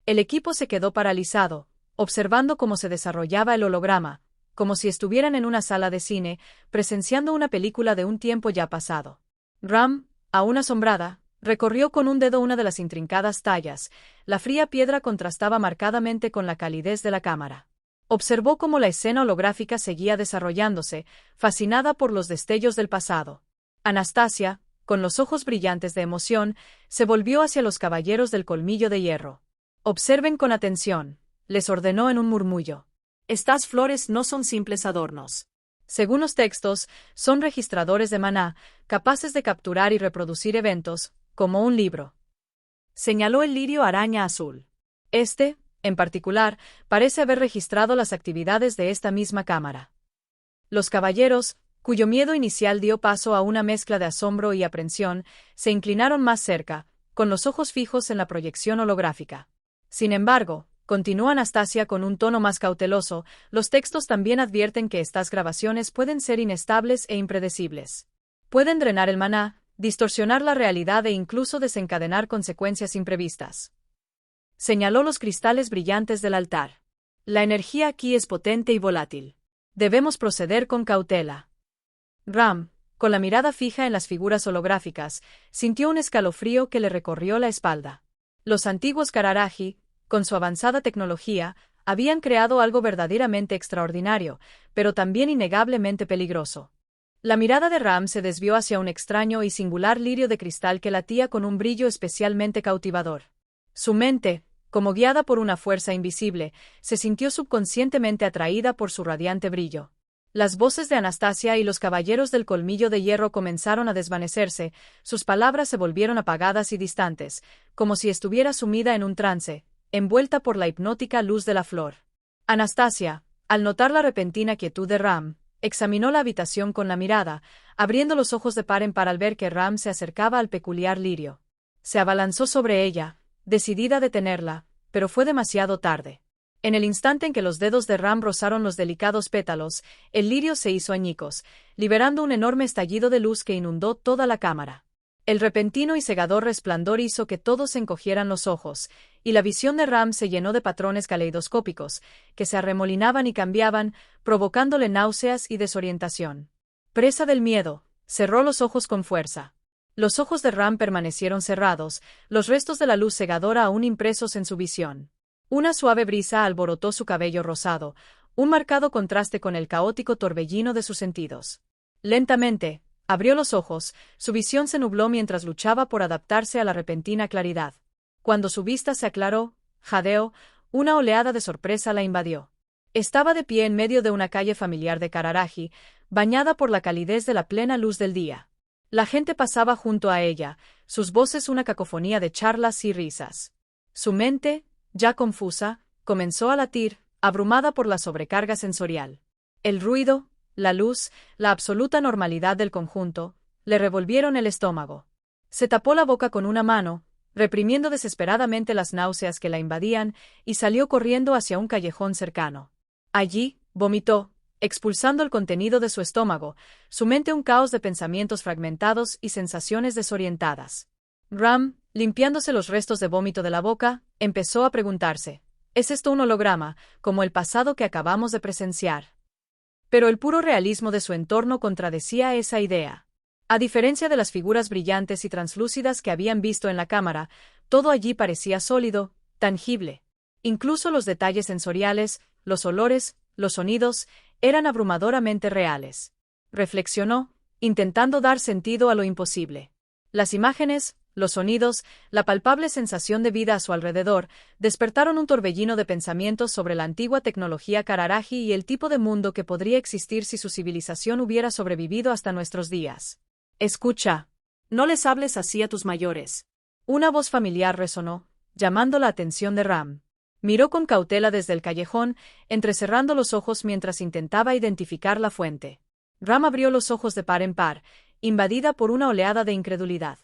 El equipo se quedó paralizado, observando cómo se desarrollaba el holograma, como si estuvieran en una sala de cine, presenciando una película de un tiempo ya pasado. Ram, aún asombrada, recorrió con un dedo una de las intrincadas tallas. La fría piedra contrastaba marcadamente con la calidez de la cámara. Observó cómo la escena holográfica seguía desarrollándose, fascinada por los destellos del pasado. Anastasia, con los ojos brillantes de emoción, se volvió hacia los caballeros del colmillo de hierro. «Observen con atención», les ordenó en un murmullo. «Estas flores no son simples adornos. Según los textos, son registradores de maná, capaces de capturar y reproducir eventos, como un libro». Señaló el lirio araña azul. Este, en particular, parece haber registrado las actividades de esta misma cámara. Los caballeros, cuyo miedo inicial dio paso a una mezcla de asombro y aprensión, se inclinaron más cerca, con los ojos fijos en la proyección holográfica. Sin embargo, continuó Anastasia con un tono más cauteloso, los textos también advierten que estas grabaciones pueden ser inestables e impredecibles. Pueden drenar el maná, distorsionar la realidad e incluso desencadenar consecuencias imprevistas. Señaló los cristales brillantes del altar. La energía aquí es potente y volátil. Debemos proceder con cautela. Ram, con la mirada fija en las figuras holográficas, sintió un escalofrío que le recorrió la espalda. Los antiguos Kararaji, con su avanzada tecnología, habían creado algo verdaderamente extraordinario, pero también innegablemente peligroso. La mirada de Ram se desvió hacia un extraño y singular lirio de cristal que latía con un brillo especialmente cautivador. Su mente, como guiada por una fuerza invisible, se sintió subconscientemente atraída por su radiante brillo. Las voces de Anastasia y los caballeros del colmillo de hierro comenzaron a desvanecerse, sus palabras se volvieron apagadas y distantes, como si estuviera sumida en un trance, envuelta por la hipnótica luz de la flor. Anastasia, al notar la repentina quietud de Ram, examinó la habitación con la mirada, abriendo los ojos de par en par al ver que Ram se acercaba al peculiar lirio. Se abalanzó sobre ella, decidida a detenerla, pero fue demasiado tarde. En el instante en que los dedos de Ram rozaron los delicados pétalos, el lirio se hizo añicos, liberando un enorme estallido de luz que inundó toda la cámara. El repentino y cegador resplandor hizo que todos se encogieran los ojos, y la visión de Ram se llenó de patrones caleidoscópicos, que se arremolinaban y cambiaban, provocándole náuseas y desorientación. Presa del miedo, cerró los ojos con fuerza. Los ojos de Ram permanecieron cerrados, los restos de la luz cegadora aún impresos en su visión. Una suave brisa alborotó su cabello rosado, un marcado contraste con el caótico torbellino de sus sentidos. Lentamente, abrió los ojos, su visión se nubló mientras luchaba por adaptarse a la repentina claridad. Cuando su vista se aclaró, jadeó, una oleada de sorpresa la invadió. Estaba de pie en medio de una calle familiar de Kararaji, bañada por la calidez de la plena luz del día. La gente pasaba junto a ella, sus voces una cacofonía de charlas y risas. Su mente, ya confusa, comenzó a latir, abrumada por la sobrecarga sensorial. El ruido, la luz, la absoluta normalidad del conjunto, le revolvieron el estómago. Se tapó la boca con una mano, reprimiendo desesperadamente las náuseas que la invadían, y salió corriendo hacia un callejón cercano. Allí, vomitó, expulsando el contenido de su estómago, su mente un caos de pensamientos fragmentados y sensaciones desorientadas. Ram, limpiándose los restos de vómito de la boca, empezó a preguntarse, ¿es esto un holograma, como el pasado que acabamos de presenciar? Pero el puro realismo de su entorno contradecía esa idea. A diferencia de las figuras brillantes y translúcidas que habían visto en la cámara, todo allí parecía sólido, tangible. Incluso los detalles sensoriales, los olores, los sonidos, eran abrumadoramente reales. Reflexionó, intentando dar sentido a lo imposible. Las imágenes, los sonidos, la palpable sensación de vida a su alrededor, despertaron un torbellino de pensamientos sobre la antigua tecnología Kararaji y el tipo de mundo que podría existir si su civilización hubiera sobrevivido hasta nuestros días. Escucha. No les hables así a tus mayores. Una voz familiar resonó, llamando la atención de Ram. Miró con cautela desde el callejón, entrecerrando los ojos mientras intentaba identificar la fuente. Ram abrió los ojos de par en par, invadida por una oleada de incredulidad.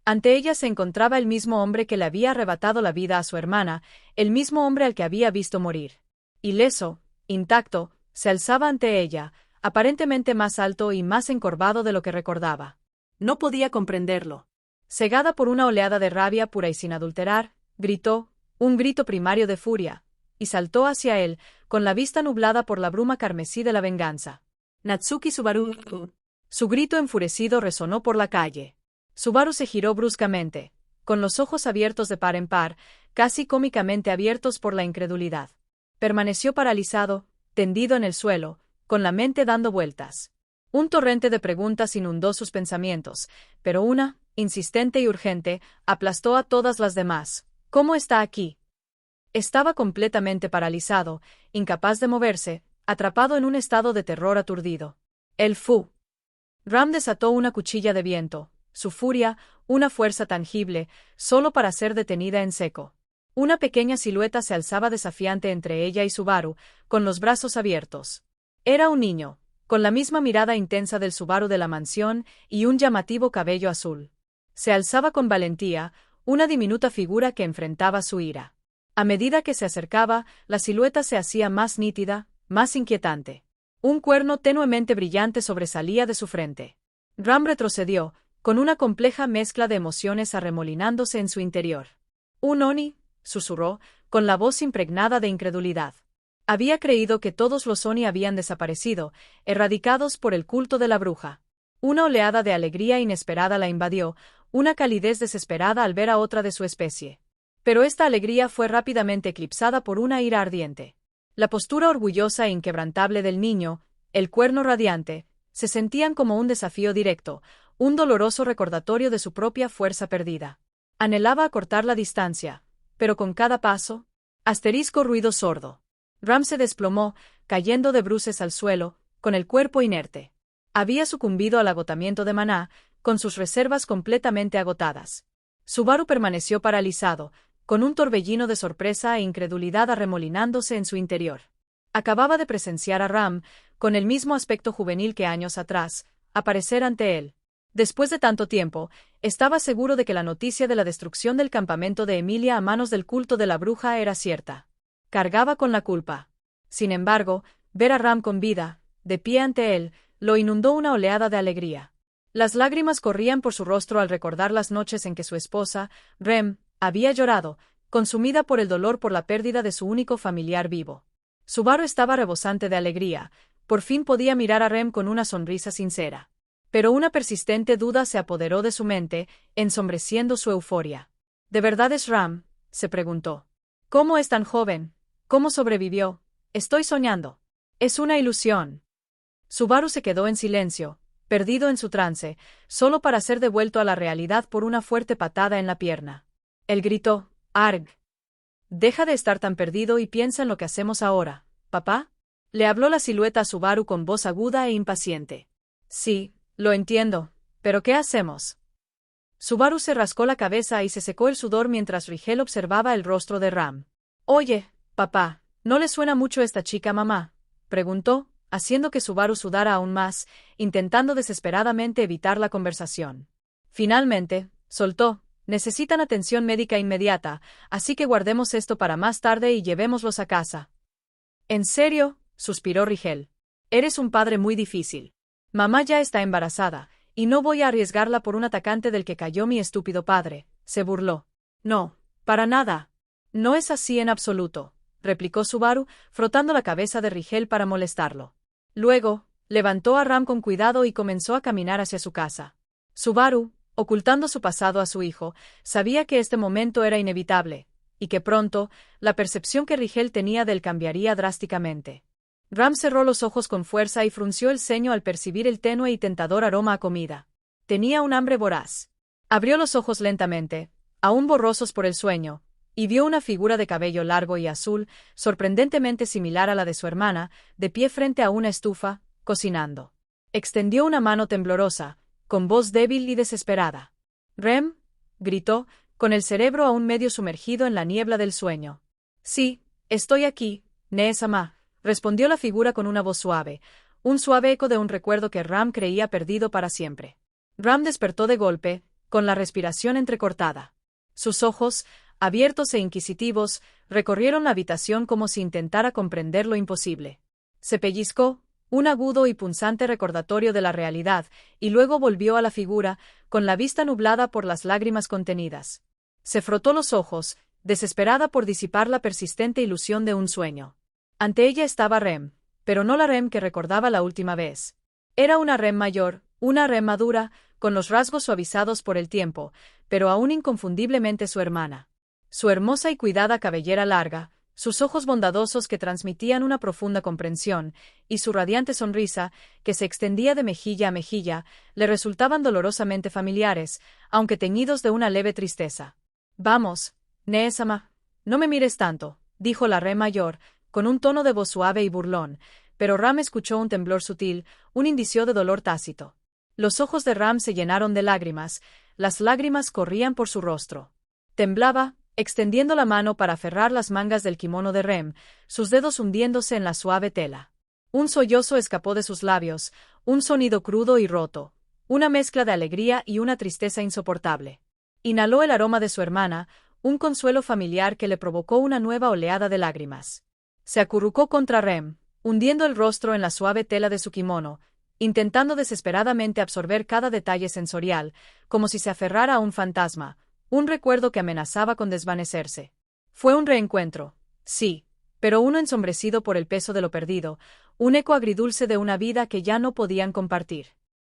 Ante ella se encontraba el mismo hombre que le había arrebatado la vida a su hermana, el mismo hombre al que había visto morir. Ileso, intacto, se alzaba ante ella, aparentemente más alto y más encorvado de lo que recordaba. No podía comprenderlo. Cegada por una oleada de rabia pura y sin adulterar, gritó, un grito primario de furia, y saltó hacia él, con la vista nublada por la bruma carmesí de la venganza. Natsuki Subaru. Su grito enfurecido resonó por la calle. Subaru se giró bruscamente, con los ojos abiertos de par en par, casi cómicamente abiertos por la incredulidad. Permaneció paralizado, tendido en el suelo, con la mente dando vueltas. Un torrente de preguntas inundó sus pensamientos, pero una, insistente y urgente, aplastó a todas las demás. ¿Cómo está aquí? Estaba completamente paralizado, incapaz de moverse, atrapado en un estado de terror aturdido. El Fu. Ram desató una cuchilla de viento, su furia, una fuerza tangible, solo para ser detenida en seco. Una pequeña silueta se alzaba desafiante entre ella y Subaru, con los brazos abiertos. Era un niño, con la misma mirada intensa del Subaru de la mansión y un llamativo cabello azul. Se alzaba con valentía, una diminuta figura que enfrentaba su ira. A medida que se acercaba, la silueta se hacía más nítida, más inquietante. Un cuerno tenuemente brillante sobresalía de su frente. Ram retrocedió, con una compleja mezcla de emociones arremolinándose en su interior. «Un Oni», susurró, con la voz impregnada de incredulidad. Había creído que todos los Oni habían desaparecido, erradicados por el culto de la bruja. Una oleada de alegría inesperada la invadió, una calidez desesperada al ver a otra de su especie. Pero esta alegría fue rápidamente eclipsada por una ira ardiente. La postura orgullosa e inquebrantable del niño, el cuerno radiante, se sentían como un desafío directo, un doloroso recordatorio de su propia fuerza perdida. Anhelaba acortar la distancia, pero con cada paso, ruido sordo. Ram se desplomó, cayendo de bruces al suelo, con el cuerpo inerte. Había sucumbido al agotamiento de maná, con sus reservas completamente agotadas. Subaru permaneció paralizado, con un torbellino de sorpresa e incredulidad arremolinándose en su interior. Acababa de presenciar a Ram, con el mismo aspecto juvenil que años atrás, aparecer ante él. Después de tanto tiempo, estaba seguro de que la noticia de la destrucción del campamento de Emilia a manos del culto de la bruja era cierta. Cargaba con la culpa. Sin embargo, ver a Ram con vida, de pie ante él, lo inundó una oleada de alegría. Las lágrimas corrían por su rostro al recordar las noches en que su esposa, Rem, había llorado, consumida por el dolor por la pérdida de su único familiar vivo. Subaru estaba rebosante de alegría, por fin podía mirar a Rem con una sonrisa sincera. Pero una persistente duda se apoderó de su mente, ensombreciendo su euforia. ¿De verdad es Ram?, se preguntó. ¿Cómo es tan joven? ¿Cómo sobrevivió? Estoy soñando. Es una ilusión. Subaru se quedó en silencio, perdido en su trance, solo para ser devuelto a la realidad por una fuerte patada en la pierna. Él gritó, «Arg. Deja de estar tan perdido y piensa en lo que hacemos ahora, ¿papá?». Le habló la silueta a Subaru con voz aguda e impaciente. «Sí, lo entiendo, pero ¿qué hacemos?». Subaru se rascó la cabeza y se secó el sudor mientras Rigel observaba el rostro de Ram. «Oye, papá, ¿no le suena mucho esta chica, mamá?», preguntó, haciendo que Subaru sudara aún más, intentando desesperadamente evitar la conversación. Finalmente, soltó, «Necesitan atención médica inmediata, así que guardemos esto para más tarde y llevémoslos a casa». «¿En serio?», suspiró Rigel. Eres un padre muy difícil. Mamá ya está embarazada, y no voy a arriesgarla por un atacante del que cayó mi estúpido padre, se burló. No, para nada. No es así en absoluto, replicó Subaru, frotando la cabeza de Rigel para molestarlo. Luego, levantó a Ram con cuidado y comenzó a caminar hacia su casa. Subaru, ocultando su pasado a su hijo, sabía que este momento era inevitable, y que pronto, la percepción que Rigel tenía de él cambiaría drásticamente. Ram cerró los ojos con fuerza y frunció el ceño al percibir el tenue y tentador aroma a comida. Tenía un hambre voraz. Abrió los ojos lentamente, aún borrosos por el sueño, y vio una figura de cabello largo y azul, sorprendentemente similar a la de su hermana, de pie frente a una estufa, cocinando. Extendió una mano temblorosa, con voz débil y desesperada. «Rem», gritó, con el cerebro aún medio sumergido en la niebla del sueño. «Sí, estoy aquí, Nee-sama», respondió la figura con una voz suave, un suave eco de un recuerdo que Ram creía perdido para siempre. Ram despertó de golpe, con la respiración entrecortada. Sus ojos, abiertos e inquisitivos, recorrieron la habitación como si intentara comprender lo imposible. Se pellizcó, un agudo y punzante recordatorio de la realidad, y luego volvió a la figura, con la vista nublada por las lágrimas contenidas. Se frotó los ojos, desesperada por disipar la persistente ilusión de un sueño. Ante ella estaba Rem, pero no la Rem que recordaba la última vez. Era una Rem mayor, una Rem madura, con los rasgos suavizados por el tiempo, pero aún inconfundiblemente su hermana. Su hermosa y cuidada cabellera larga, sus ojos bondadosos que transmitían una profunda comprensión, y su radiante sonrisa, que se extendía de mejilla a mejilla, le resultaban dolorosamente familiares, aunque teñidos de una leve tristeza. «Vamos, Nee-sama, no me mires tanto», dijo la Rem mayor, con un tono de voz suave y burlón, pero Ram escuchó un temblor sutil, un indicio de dolor tácito. Los ojos de Ram se llenaron de lágrimas, las lágrimas corrían por su rostro. Temblaba, extendiendo la mano para aferrar las mangas del kimono de Rem, sus dedos hundiéndose en la suave tela. Un sollozo escapó de sus labios, un sonido crudo y roto, una mezcla de alegría y una tristeza insoportable. Inhaló el aroma de su hermana, un consuelo familiar que le provocó una nueva oleada de lágrimas. Se acurrucó contra Rem, hundiendo el rostro en la suave tela de su kimono, intentando desesperadamente absorber cada detalle sensorial, como si se aferrara a un fantasma, un recuerdo que amenazaba con desvanecerse. Fue un reencuentro, sí, pero uno ensombrecido por el peso de lo perdido, un eco agridulce de una vida que ya no podían compartir.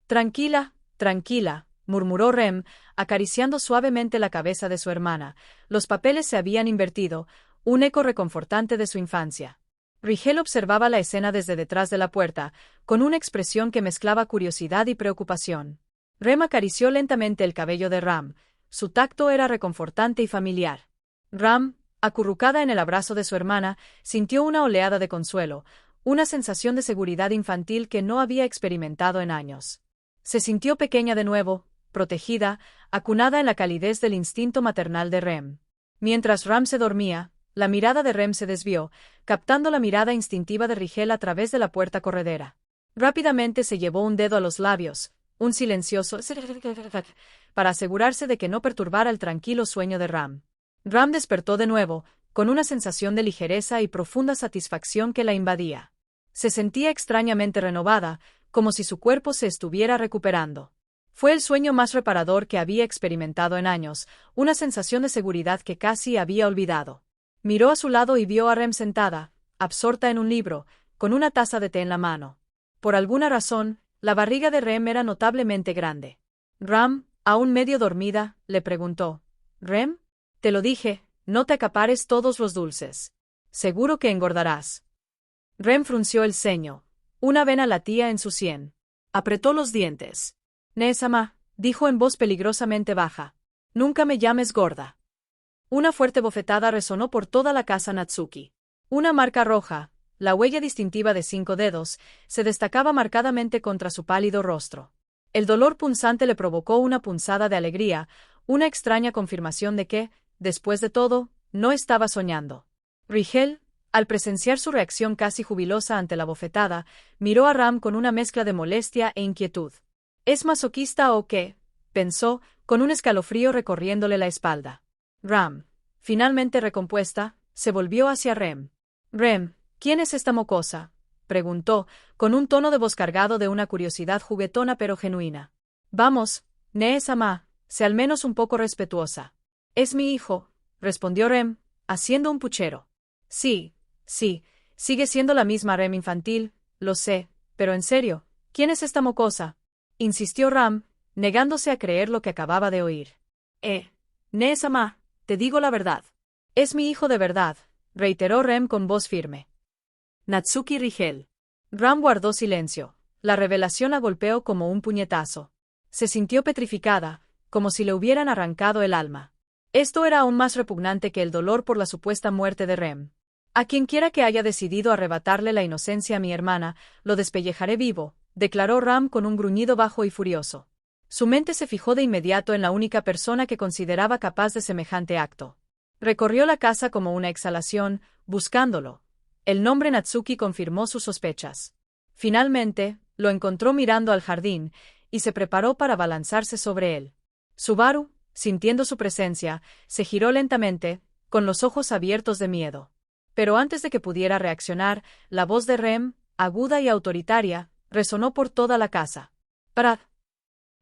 «Tranquila, tranquila», murmuró Rem, acariciando suavemente la cabeza de su hermana. Los papeles se habían invertido, un eco reconfortante de su infancia. Rigel observaba la escena desde detrás de la puerta, con una expresión que mezclaba curiosidad y preocupación. Rem acarició lentamente el cabello de Ram. Su tacto era reconfortante y familiar. Ram, acurrucada en el abrazo de su hermana, sintió una oleada de consuelo, una sensación de seguridad infantil que no había experimentado en años. Se sintió pequeña de nuevo, protegida, acunada en la calidez del instinto maternal de Rem. Mientras Ram se dormía, la mirada de Rem se desvió, captando la mirada instintiva de Rigel a través de la puerta corredera. Rápidamente se llevó un dedo a los labios, un silencioso para asegurarse de que no perturbara el tranquilo sueño de Ram. Ram despertó de nuevo, con una sensación de ligereza y profunda satisfacción que la invadía. Se sentía extrañamente renovada, como si su cuerpo se estuviera recuperando. Fue el sueño más reparador que había experimentado en años, una sensación de seguridad que casi había olvidado. Miró a su lado y vio a Rem sentada, absorta en un libro, con una taza de té en la mano. Por alguna razón, la barriga de Rem era notablemente grande. Ram, aún medio dormida, le preguntó: «Rem, te lo dije, no te acapares todos los dulces. Seguro que engordarás». Rem frunció el ceño. Una vena latía en su sien. Apretó los dientes. «Nee-sama», dijo en voz peligrosamente baja, «nunca me llames gorda». Una fuerte bofetada resonó por toda la casa Natsuki. Una marca roja, la huella distintiva de 5 dedos, se destacaba marcadamente contra su pálido rostro. El dolor punzante le provocó una punzada de alegría, una extraña confirmación de que, después de todo, no estaba soñando. Rigel, al presenciar su reacción casi jubilosa ante la bofetada, miró a Ram con una mezcla de molestia e inquietud. ¿Es masoquista o qué?, pensó, con un escalofrío recorriéndole la espalda. Ram, finalmente recompuesta, se volvió hacia Rem. «Rem, ¿quién es esta mocosa?», preguntó, con un tono de voz cargado de una curiosidad juguetona pero genuina. Vamos, Nee-sama, sé al menos un poco respetuosa. Es mi hijo, respondió Rem, haciendo un puchero. Sí, sigue siendo la misma Rem infantil, lo sé, pero en serio, ¿quién es esta mocosa? Insistió Ram, negándose a creer lo que acababa de oír. Nee-sama, te digo la verdad. Es mi hijo de verdad, reiteró Rem con voz firme. Natsuki Rigel. Ram guardó silencio. La revelación la golpeó como un puñetazo. Se sintió petrificada, como si le hubieran arrancado el alma. Esto era aún más repugnante que el dolor por la supuesta muerte de Rem. A quienquiera que haya decidido arrebatarle la inocencia a mi hermana, lo despellejaré vivo, declaró Ram con un gruñido bajo y furioso. Su mente se fijó de inmediato en la única persona que consideraba capaz de semejante acto. Recorrió la casa como una exhalación, buscándolo. El nombre Natsuki confirmó sus sospechas. Finalmente, lo encontró mirando al jardín, y se preparó para abalanzarse sobre él. Subaru, sintiendo su presencia, se giró lentamente, con los ojos abiertos de miedo. Pero antes de que pudiera reaccionar, la voz de Rem, aguda y autoritaria, resonó por toda la casa. Parad.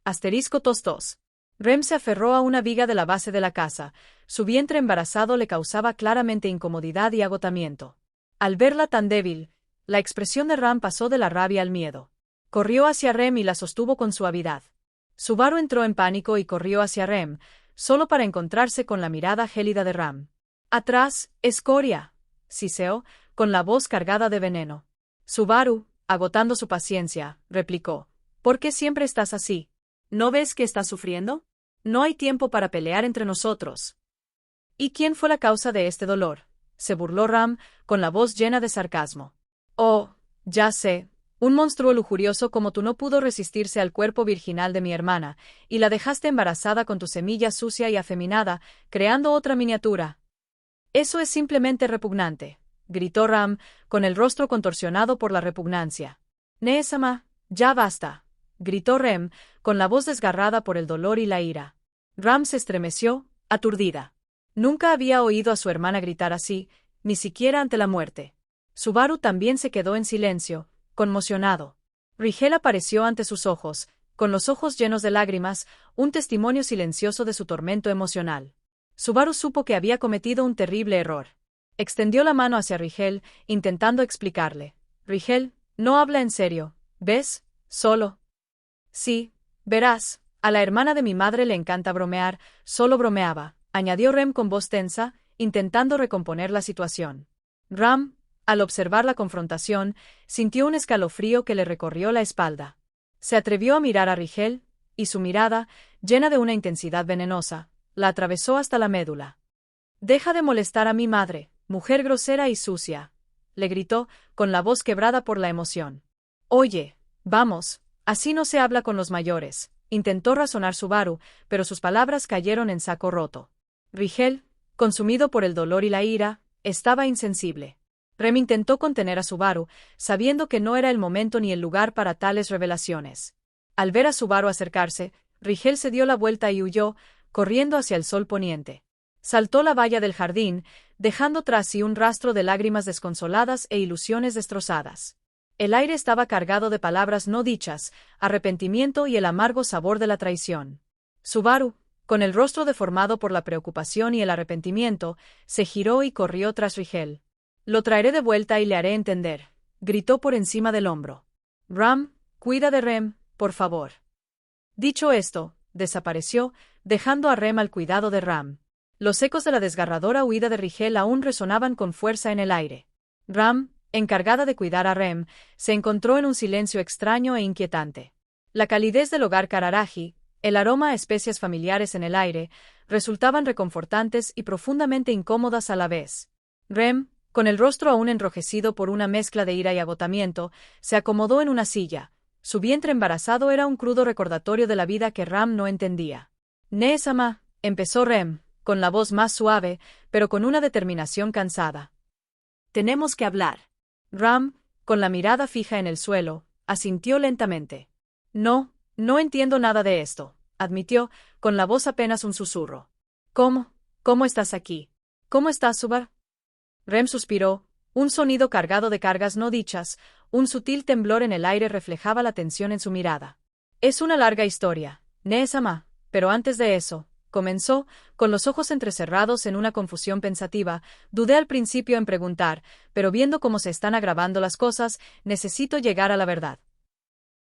Asterisco tostos. Rem se aferró a una viga de la base de la casa. Su vientre embarazado le causaba claramente incomodidad y agotamiento. Al verla tan débil, la expresión de Ram pasó de la rabia al miedo. Corrió hacia Rem y la sostuvo con suavidad. Subaru entró en pánico y corrió hacia Rem, solo para encontrarse con la mirada gélida de Ram. Atrás, escoria, siseó, con la voz cargada de veneno. Subaru, agotando su paciencia, replicó. ¿Por qué siempre estás así? ¿No ves que estás sufriendo? No hay tiempo para pelear entre nosotros. ¿Y quién fue la causa de este dolor? Se burló Ram, con la voz llena de sarcasmo. Oh, ya sé. Un monstruo lujurioso como tú no pudo resistirse al cuerpo virginal de mi hermana, y la dejaste embarazada con tu semilla sucia y afeminada, creando otra miniatura. Eso es simplemente repugnante, gritó Ram, con el rostro contorsionado por la repugnancia. Nee-sama, ya basta, gritó Rem, con la voz desgarrada por el dolor y la ira. Ram se estremeció, aturdida. Nunca había oído a su hermana gritar así, ni siquiera ante la muerte. Subaru también se quedó en silencio, conmocionado. Rigel apareció ante sus ojos, con los ojos llenos de lágrimas, un testimonio silencioso de su tormento emocional. Subaru supo que había cometido un terrible error. Extendió la mano hacia Rigel, intentando explicarle. Rigel, no habla en serio, ¿ves? Solo. Sí, verás, a la hermana de mi madre le encanta bromear, solo bromeaba, añadió Rem con voz tensa, intentando recomponer la situación. Ram, al observar la confrontación, sintió un escalofrío que le recorrió la espalda. Se atrevió a mirar a Rigel, y su mirada, llena de una intensidad venenosa, la atravesó hasta la médula. «Deja de molestar a mi madre, mujer grosera y sucia», le gritó, con la voz quebrada por la emoción. «Oye, vamos, así no se habla con los mayores», intentó razonar Subaru, pero sus palabras cayeron en saco roto. Rigel, consumido por el dolor y la ira, estaba insensible. Rem intentó contener a Subaru, sabiendo que no era el momento ni el lugar para tales revelaciones. Al ver a Subaru acercarse, Rigel se dio la vuelta y huyó, corriendo hacia el sol poniente. Saltó la valla del jardín, dejando tras sí un rastro de lágrimas desconsoladas e ilusiones destrozadas. El aire estaba cargado de palabras no dichas, arrepentimiento y el amargo sabor de la traición. Subaru, con el rostro deformado por la preocupación y el arrepentimiento, se giró y corrió tras Rigel. «Lo traeré de vuelta y le haré entender», gritó por encima del hombro. «Ram, cuida de Rem, por favor». Dicho esto, desapareció, dejando a Rem al cuidado de Ram. Los ecos de la desgarradora huida de Rigel aún resonaban con fuerza en el aire. Ram, encargada de cuidar a Rem, se encontró en un silencio extraño e inquietante. La calidez del hogar Kararagi, el aroma a especias familiares en el aire, resultaban reconfortantes y profundamente incómodas a la vez. Rem, con el rostro aún enrojecido por una mezcla de ira y agotamiento, se acomodó en una silla. Su vientre embarazado era un crudo recordatorio de la vida que Ram no entendía. «Nee-sama», empezó Rem, con la voz más suave, pero con una determinación cansada. «Tenemos que hablar». Ram, con la mirada fija en el suelo, asintió lentamente. «No entiendo nada de esto», admitió, con la voz apenas un susurro. ¿Cómo estás aquí? ¿Cómo estás, Subar?» Rem suspiró, un sonido cargado de cargas no dichas, un sutil temblor en el aire reflejaba la tensión en su mirada. Es una larga historia, Nee-sama, pero antes de eso, comenzó, con los ojos entrecerrados en una confusión pensativa, dudé al principio en preguntar, pero viendo cómo se están agravando las cosas, necesito llegar a la verdad.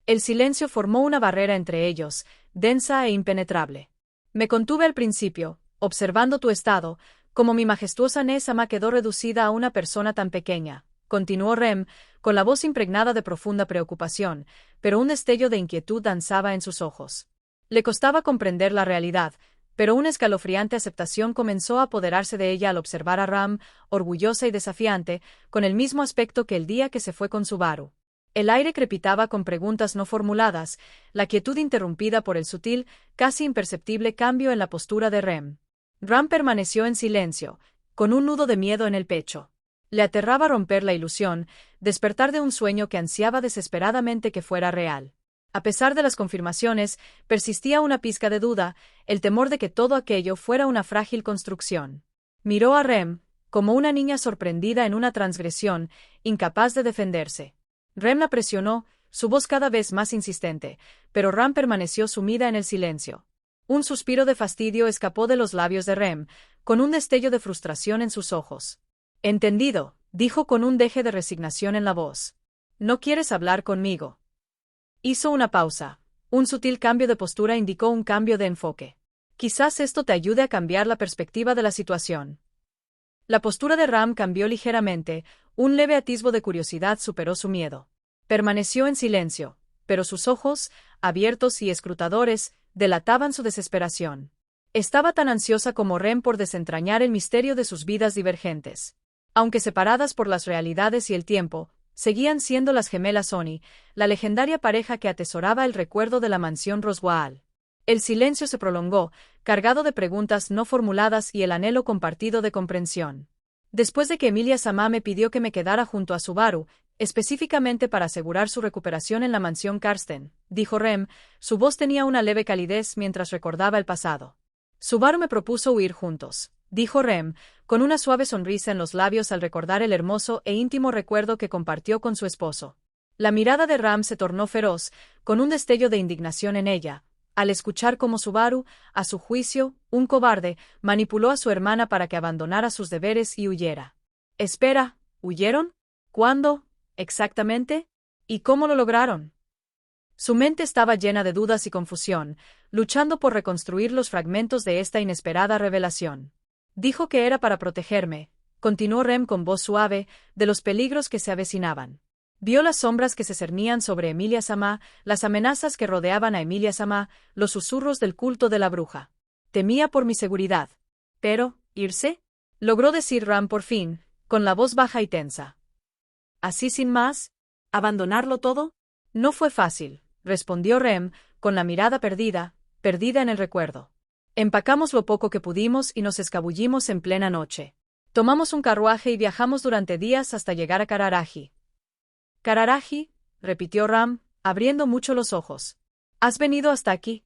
El silencio formó una barrera entre ellos, densa e impenetrable. Me contuve al principio, observando tu estado, como mi majestuosa Nee-sama quedó reducida a una persona tan pequeña, continuó Rem, con la voz impregnada de profunda preocupación, pero un destello de inquietud danzaba en sus ojos. Le costaba comprender la realidad, pero una escalofriante aceptación comenzó a apoderarse de ella al observar a Ram, orgullosa y desafiante, con el mismo aspecto que el día que se fue con Subaru. El aire crepitaba con preguntas no formuladas, la quietud interrumpida por el sutil, casi imperceptible cambio en la postura de Rem. Ram permaneció en silencio, con un nudo de miedo en el pecho. Le aterraba romper la ilusión, despertar de un sueño que ansiaba desesperadamente que fuera real. A pesar de las confirmaciones, persistía una pizca de duda, el temor de que todo aquello fuera una frágil construcción. Miró a Rem, como una niña sorprendida en una transgresión, incapaz de defenderse. Rem la presionó, su voz cada vez más insistente, pero Ram permaneció sumida en el silencio. Un suspiro de fastidio escapó de los labios de Rem, con un destello de frustración en sus ojos. Entendido, dijo con un deje de resignación en la voz. ¿No quieres hablar conmigo? Hizo una pausa. Un sutil cambio de postura indicó un cambio de enfoque. Quizás esto te ayude a cambiar la perspectiva de la situación. La postura de Ram cambió ligeramente, un leve atisbo de curiosidad superó su miedo. Permaneció en silencio, pero sus ojos, abiertos y escrutadores, delataban su desesperación. Estaba tan ansiosa como Rem por desentrañar el misterio de sus vidas divergentes. Aunque separadas por las realidades y el tiempo, seguían siendo las gemelas Oni, la legendaria pareja que atesoraba el recuerdo de la mansión Roswaal. El silencio se prolongó, cargado de preguntas no formuladas y el anhelo compartido de comprensión. Después de que Emilia-sama me pidió que me quedara junto a Subaru, específicamente para asegurar su recuperación en la mansión Karsten, dijo Rem, su voz tenía una leve calidez mientras recordaba el pasado. Subaru me propuso huir juntos, dijo Rem, con una suave sonrisa en los labios al recordar el hermoso e íntimo recuerdo que compartió con su esposo. La mirada de Ram se tornó feroz, con un destello de indignación en ella, al escuchar cómo Subaru, a su juicio, un cobarde, manipuló a su hermana para que abandonara sus deberes y huyera. Espera, ¿huyeron? ¿Cuándo? ¿Exactamente? ¿Y cómo lo lograron? Su mente estaba llena de dudas y confusión, luchando por reconstruir los fragmentos de esta inesperada revelación. Dijo que era para protegerme, continuó Rem con voz suave, de los peligros que se avecinaban. Vio las sombras que se cernían sobre Emilia-sama, las amenazas que rodeaban a Emilia-sama, los susurros del culto de la bruja. Temía por mi seguridad. Pero, ¿irse? Logró decir Ram por fin, con la voz baja y tensa. ¿Así sin más? ¿Abandonarlo todo? No fue fácil, respondió Rem, con la mirada perdida en el recuerdo. Empacamos lo poco que pudimos y nos escabullimos en plena noche. Tomamos un carruaje y viajamos durante días hasta llegar a Kararaji. —¿Kararaji? —repitió Ram, abriendo mucho los ojos. —¿Has venido hasta aquí?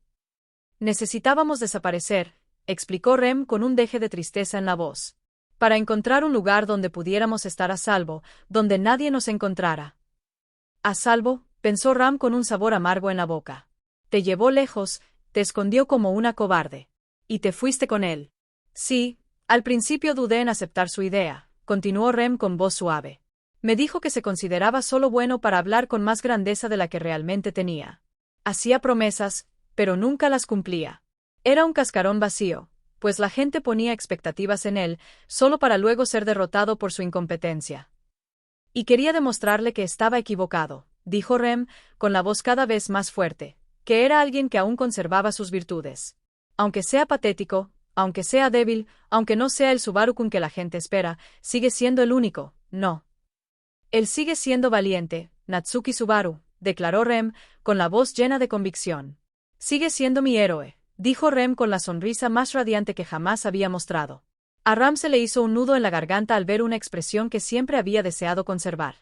Necesitábamos desaparecer —explicó Rem con un deje de tristeza en la voz—, para encontrar un lugar donde pudiéramos estar a salvo, donde nadie nos encontrara. —¿A salvo? —pensó Ram con un sabor amargo en la boca. Te llevó lejos, te escondió como una cobarde. Y te fuiste con él. Sí, al principio dudé en aceptar su idea, continuó Rem con voz suave. Me dijo que se consideraba solo bueno para hablar con más grandeza de la que realmente tenía. Hacía promesas, pero nunca las cumplía. Era un cascarón vacío, pues la gente ponía expectativas en él, solo para luego ser derrotado por su incompetencia. Y quería demostrarle que estaba equivocado, dijo Rem, con la voz cada vez más fuerte, que era alguien que aún conservaba sus virtudes. Aunque sea patético, aunque sea débil, aunque no sea el Subaru-kun que la gente espera, sigue siendo el único, no. Él sigue siendo valiente, Natsuki Subaru, declaró Rem, con la voz llena de convicción. Sigue siendo mi héroe, dijo Rem con la sonrisa más radiante que jamás había mostrado. A Ram se le hizo un nudo en la garganta al ver una expresión que siempre había deseado conservar.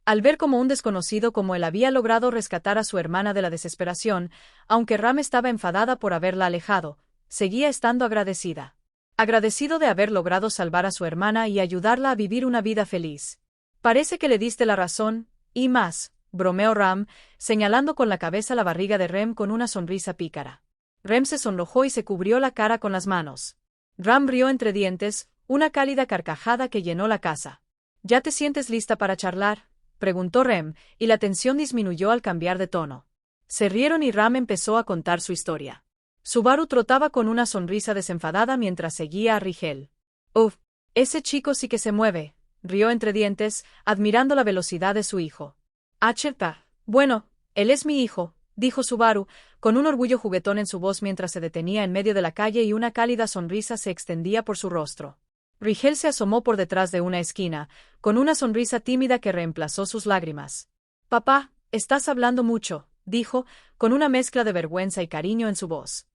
Al ver cómo un desconocido como él había logrado rescatar a su hermana de la desesperación, aunque Ram estaba enfadada por haberla alejado, seguía estando agradecida. Agradecido de haber logrado salvar a su hermana y ayudarla a vivir una vida feliz. Parece que le diste la razón, Y más, bromeó Ram, señalando con la cabeza la barriga de Rem con una sonrisa pícara. Rem se sonrojó y se cubrió la cara con las manos. Ram rió entre dientes, una cálida carcajada que llenó la casa. ¿Ya te sientes lista para charlar?, preguntó Rem, y la tensión disminuyó al cambiar de tono. Se rieron y Ram empezó a contar su historia. Subaru trotaba con una sonrisa desenfadada mientras seguía a Rigel. «Uf, ese chico sí que se mueve», rió entre dientes, admirando la velocidad de su hijo. «Acherta. Bueno, él es mi hijo», dijo Subaru, con un orgullo juguetón en su voz mientras se detenía en medio de la calle y una cálida sonrisa se extendía por su rostro. Rigel se asomó por detrás de una esquina, con una sonrisa tímida que reemplazó sus lágrimas. «Papá, estás hablando mucho», dijo, con una mezcla de vergüenza y cariño en su voz.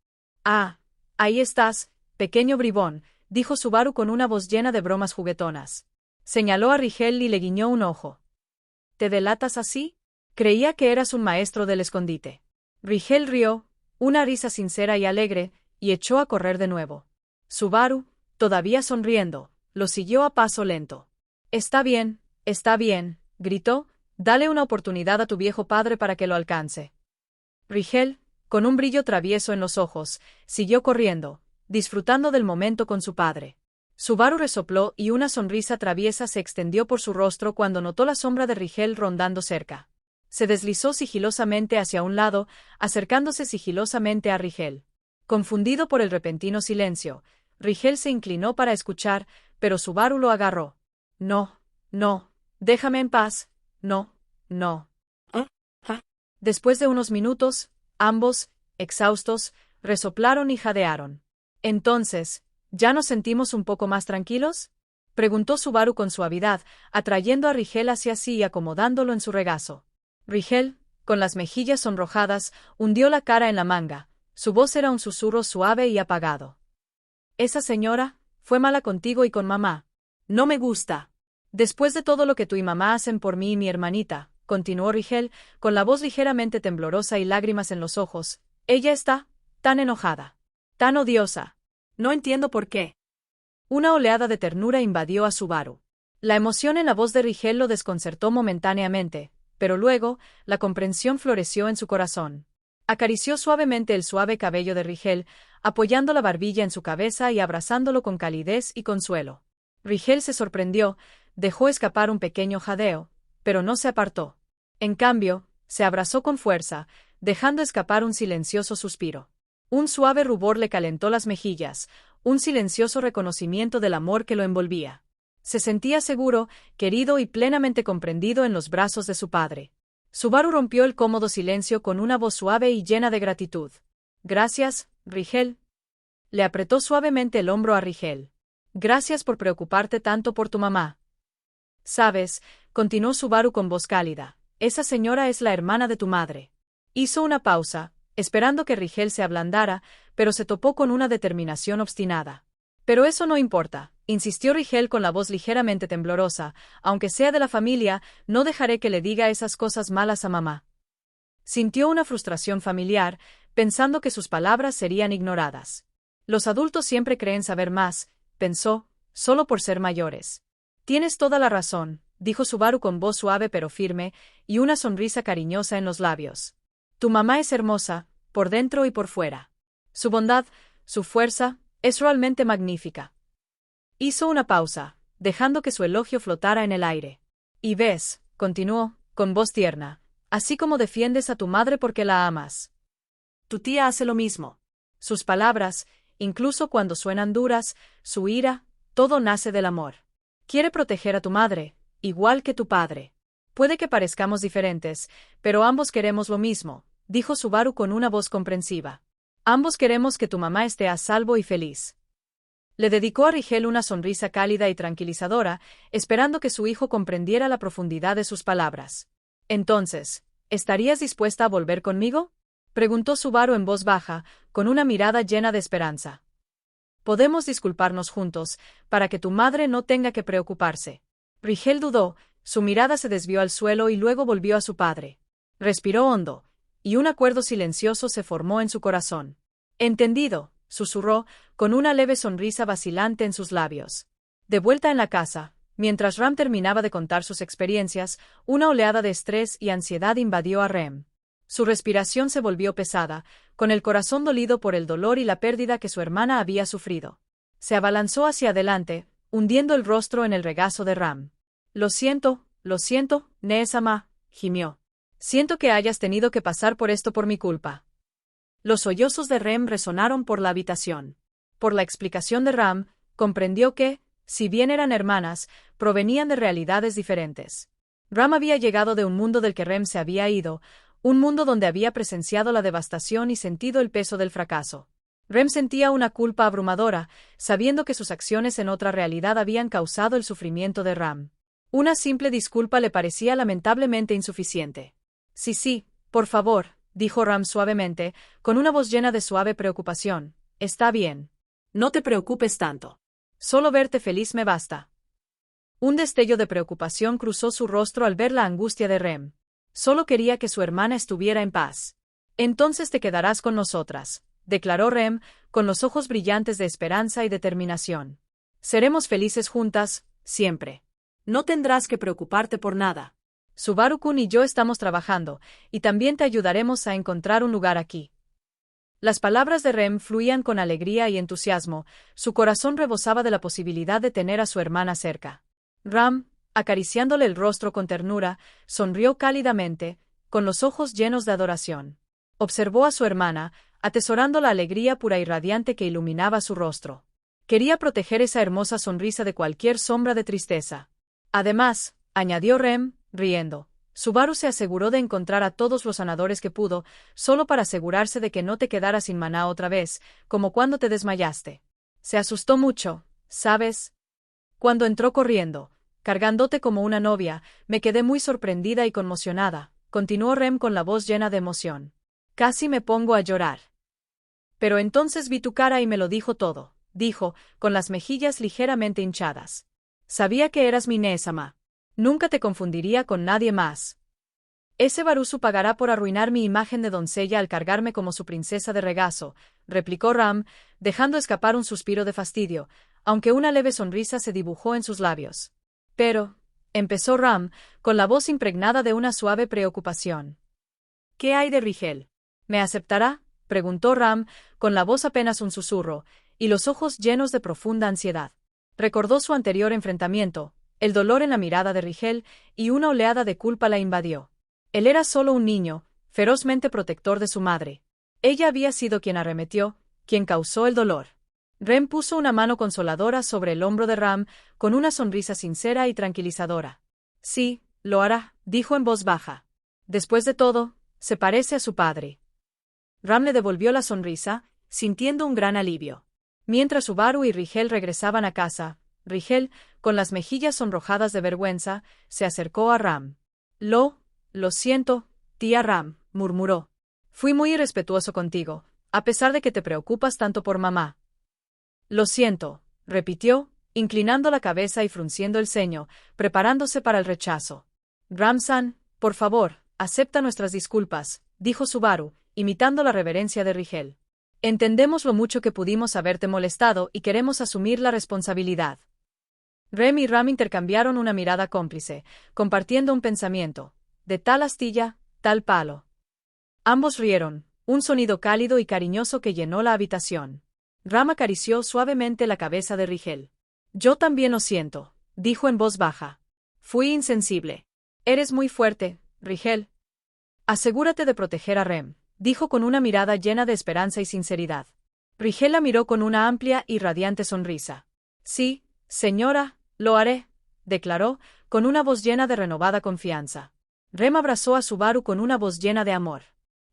«Ah, ahí estás, pequeño bribón», dijo Subaru con una voz llena de bromas juguetonas. Señaló a Rigel y le guiñó un ojo. «¿Te delatas así? Creía que eras un maestro del escondite». Rigel rió, una risa sincera y alegre, y echó a correr de nuevo. Subaru, todavía sonriendo, lo siguió a paso lento. Está bien», gritó, «dale una oportunidad a tu viejo padre para que lo alcance». Rigel, con un brillo travieso en los ojos, siguió corriendo, disfrutando del momento con su padre. Subaru resopló y una sonrisa traviesa se extendió por su rostro cuando notó la sombra de Rigel rondando cerca. Se deslizó sigilosamente hacia un lado, acercándose sigilosamente a Rigel. Confundido por el repentino silencio, Rigel se inclinó para escuchar, pero Subaru lo agarró. «No, déjame en paz, no». Después de unos minutos, ambos, exhaustos, resoplaron y jadearon. «Entonces, ¿ya nos sentimos un poco más tranquilos?», preguntó Subaru con suavidad, atrayendo a Rigel hacia sí y acomodándolo en su regazo. Rigel, con las mejillas sonrojadas, hundió la cara en la manga. Su voz era un susurro suave y apagado. «Esa señora fue mala contigo y con mamá. No me gusta. Después de todo lo que tú y mamá hacen por mí y mi hermanita», continuó Rigel, con la voz ligeramente temblorosa y lágrimas en los ojos, «ella está tan enojada, tan odiosa. No entiendo por qué». Una oleada de ternura invadió a Subaru. La emoción en la voz de Rigel lo desconcertó momentáneamente, pero luego, la comprensión floreció en su corazón. Acarició suavemente el suave cabello de Rigel, apoyando la barbilla en su cabeza y abrazándolo con calidez y consuelo. Rigel se sorprendió, dejó escapar un pequeño jadeo, pero no se apartó. En cambio, se abrazó con fuerza, dejando escapar un silencioso suspiro. Un suave rubor le calentó las mejillas, un silencioso reconocimiento del amor que lo envolvía. Se sentía seguro, querido y plenamente comprendido en los brazos de su padre. Subaru rompió el cómodo silencio con una voz suave y llena de gratitud. «Gracias, Rigel». Le apretó suavemente el hombro a Rigel. «Gracias por preocuparte tanto por tu mamá». «Sabes», continuó Subaru con voz cálida, «esa señora es la hermana de tu madre». Hizo una pausa, esperando que Rigel se ablandara, pero se topó con una determinación obstinada. «Pero eso no importa», insistió Rigel con la voz ligeramente temblorosa, «aunque sea de la familia, no dejaré que le diga esas cosas malas a mamá». Sintió una frustración familiar, pensando que sus palabras serían ignoradas. Los adultos siempre creen saber más, pensó, solo por ser mayores. «Tienes toda la razón», dijo Subaru con voz suave pero firme, y una sonrisa cariñosa en los labios. «Tu mamá es hermosa, por dentro y por fuera. Su bondad, su fuerza, es realmente magnífica». Hizo una pausa, dejando que su elogio flotara en el aire. «Y ves», continuó, con voz tierna, «así como defiendes a tu madre porque la amas. Tu tía hace lo mismo». Sus palabras, incluso cuando suenan duras, su ira, todo nace del amor. Quiere proteger a tu madre, igual que tu padre. Puede que parezcamos diferentes, pero ambos queremos lo mismo, dijo Subaru con una voz comprensiva. Ambos queremos que tu mamá esté a salvo y feliz. Le dedicó a Rigel una sonrisa cálida y tranquilizadora, esperando que su hijo comprendiera la profundidad de sus palabras. «Entonces, ¿estarías dispuesta a volver conmigo?», preguntó Subaru en voz baja, con una mirada llena de esperanza. «Podemos disculparnos juntos, para que tu madre no tenga que preocuparse». Rigel dudó, su mirada se desvió al suelo y luego volvió a su padre. Respiró hondo, y un acuerdo silencioso se formó en su corazón. «Entendido», susurró, con una leve sonrisa vacilante en sus labios. De vuelta en la casa, Mientras Ram terminaba de contar sus experiencias, una oleada de estrés y ansiedad invadió a Rem. Su respiración se volvió pesada, con el corazón dolido por el dolor y la pérdida que su hermana había sufrido. Se abalanzó hacia adelante, hundiendo el rostro en el regazo de Ram. Lo siento, Nea-sama, gimió. Siento que hayas tenido que pasar por esto por mi culpa. Los sollozos de Rem resonaron por la habitación. Por la explicación de Ram, comprendió que, si bien eran hermanas, provenían de realidades diferentes. Ram había llegado de un mundo del que Rem se había ido, un mundo donde había presenciado la devastación y sentido el peso del fracaso. Rem sentía una culpa abrumadora, sabiendo que sus acciones en otra realidad habían causado el sufrimiento de Ram. Una simple disculpa le parecía lamentablemente insuficiente. Sí, por favor, dijo Ram suavemente, con una voz llena de suave preocupación. Está bien. No te preocupes tanto. Solo verte feliz me basta. Un destello de preocupación cruzó su rostro al ver la angustia de Rem. Solo quería que su hermana estuviera en paz. Entonces te quedarás con nosotras, declaró Rem, con los ojos brillantes de esperanza y determinación. Seremos felices juntas, siempre. No tendrás que preocuparte por nada. Subaru-kun y yo estamos trabajando, y también te ayudaremos a encontrar un lugar aquí. Las palabras de Rem fluían con alegría y entusiasmo, su corazón rebosaba de la posibilidad de tener a su hermana cerca. Ram, acariciándole el rostro con ternura, sonrió cálidamente, con los ojos llenos de adoración. Observó a su hermana, atesorando la alegría pura y radiante que iluminaba su rostro. Quería proteger esa hermosa sonrisa de cualquier sombra de tristeza. Además, añadió Rem, riendo, Subaru se aseguró de encontrar a todos los sanadores que pudo, solo para asegurarse de que no te quedaras sin maná otra vez, como cuando te desmayaste. Se asustó mucho, ¿sabes? Cuando entró corriendo, cargándote como una novia, me quedé muy sorprendida y conmocionada, continuó Rem con la voz llena de emoción. Casi me pongo a llorar. Pero entonces vi tu cara y me lo dijo todo, dijo, con las mejillas ligeramente hinchadas. Sabía que eras mi Nea-sama. Nunca te confundiría con nadie más. Ese Barusu pagará por arruinar mi imagen de doncella al cargarme como su princesa de regazo, replicó Ram, dejando escapar un suspiro de fastidio, aunque una leve sonrisa se dibujó en sus labios. Pero, empezó Ram, con la voz impregnada de una suave preocupación. ¿Qué hay de Rigel? ¿Me aceptará? Preguntó Ram, con la voz apenas un susurro, y los ojos llenos de profunda ansiedad. Recordó su anterior enfrentamiento, el dolor en la mirada de Rigel, y una oleada de culpa la invadió. Él era solo un niño, ferozmente protector de su madre. Ella había sido quien arremetió, quien causó el dolor. Rem puso una mano consoladora sobre el hombro de Ram, con una sonrisa sincera y tranquilizadora. Sí, lo hará, dijo en voz baja. Después de todo, se parece a su padre. Ram le devolvió la sonrisa, sintiendo un gran alivio. Mientras Subaru y Rigel regresaban a casa, Rigel, con las mejillas sonrojadas de vergüenza, se acercó a Ram. Lo siento, tía Ram, murmuró. Fui muy irrespetuoso contigo, a pesar de que te preocupas tanto por mamá. Lo siento, repitió, inclinando la cabeza y frunciendo el ceño, preparándose para el rechazo. Ram-san, por favor, acepta nuestras disculpas, dijo Subaru, imitando la reverencia de Rigel. Entendemos lo mucho que pudimos haberte molestado y queremos asumir la responsabilidad. Rem y Ram intercambiaron una mirada cómplice, compartiendo un pensamiento. De tal astilla, tal palo. Ambos rieron, un sonido cálido y cariñoso que llenó la habitación. Ram acarició suavemente la cabeza de Rigel. Yo también lo siento, dijo en voz baja. Fui insensible. Eres muy fuerte, Rigel. Asegúrate de proteger a Rem, dijo con una mirada llena de esperanza y sinceridad. Rigel la miró con una amplia y radiante sonrisa. Sí, señora, lo haré, declaró, con una voz llena de renovada confianza. Rem abrazó a Subaru con una voz llena de amor.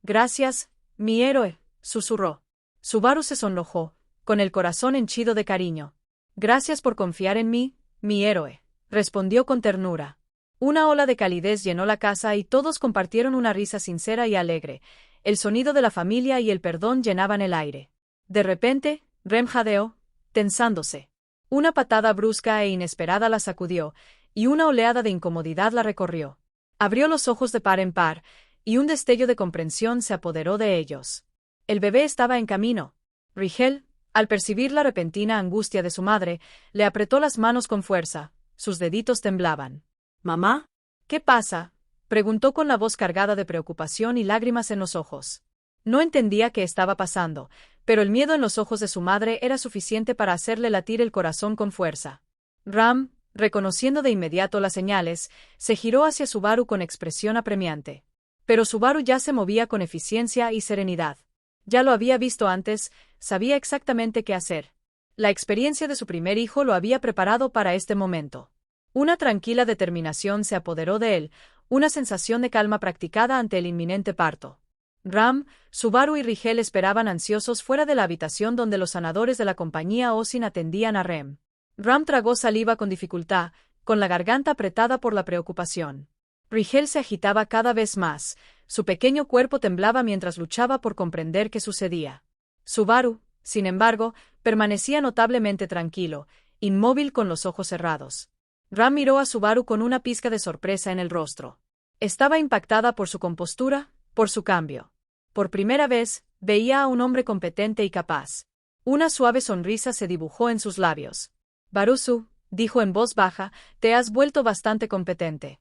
Gracias, mi héroe, susurró. Subaru se sonrojó, con el corazón henchido de cariño. Gracias por confiar en mí, mi héroe, respondió con ternura. Una ola de calidez llenó la casa y todos compartieron una risa sincera y alegre. El sonido de la familia y el perdón llenaban el aire. De repente, Rem jadeó, tensándose. Una patada brusca e inesperada la sacudió, y una oleada de incomodidad la recorrió. Abrió los ojos de par en par, y un destello de comprensión se apoderó de ellos. El bebé estaba en camino. Rigel, al percibir la repentina angustia de su madre, le apretó las manos con fuerza, Sus deditos temblaban. ¿Mamá? ¿Qué pasa?, preguntó con la voz cargada de preocupación y lágrimas en los ojos. No entendía qué estaba pasando, pero el miedo en los ojos de su madre era suficiente para hacerle latir el corazón con fuerza. Ram, reconociendo de inmediato las señales, se giró hacia Subaru con expresión apremiante. Pero Subaru ya se movía con eficiencia y serenidad. Ya lo había visto antes, sabía exactamente qué hacer. La experiencia de su primer hijo lo había preparado para este momento. Una tranquila determinación se apoderó de él, una sensación de calma practicada ante el inminente parto. Ram, Subaru y Rigel esperaban ansiosos fuera de la habitación donde los sanadores de la compañía Osin atendían a Rem. Ram tragó saliva con dificultad, con la garganta apretada por la preocupación. Rigel se agitaba cada vez más, su pequeño cuerpo temblaba mientras luchaba por comprender qué sucedía. Subaru, sin embargo, permanecía notablemente tranquilo, inmóvil con los ojos cerrados. Ram miró a Subaru con una pizca de sorpresa en el rostro. Estaba impactada por su compostura, por su cambio. Por primera vez, veía a un hombre competente y capaz. Una suave sonrisa se dibujó en sus labios. Barusu, dijo en voz baja, te has vuelto bastante competente.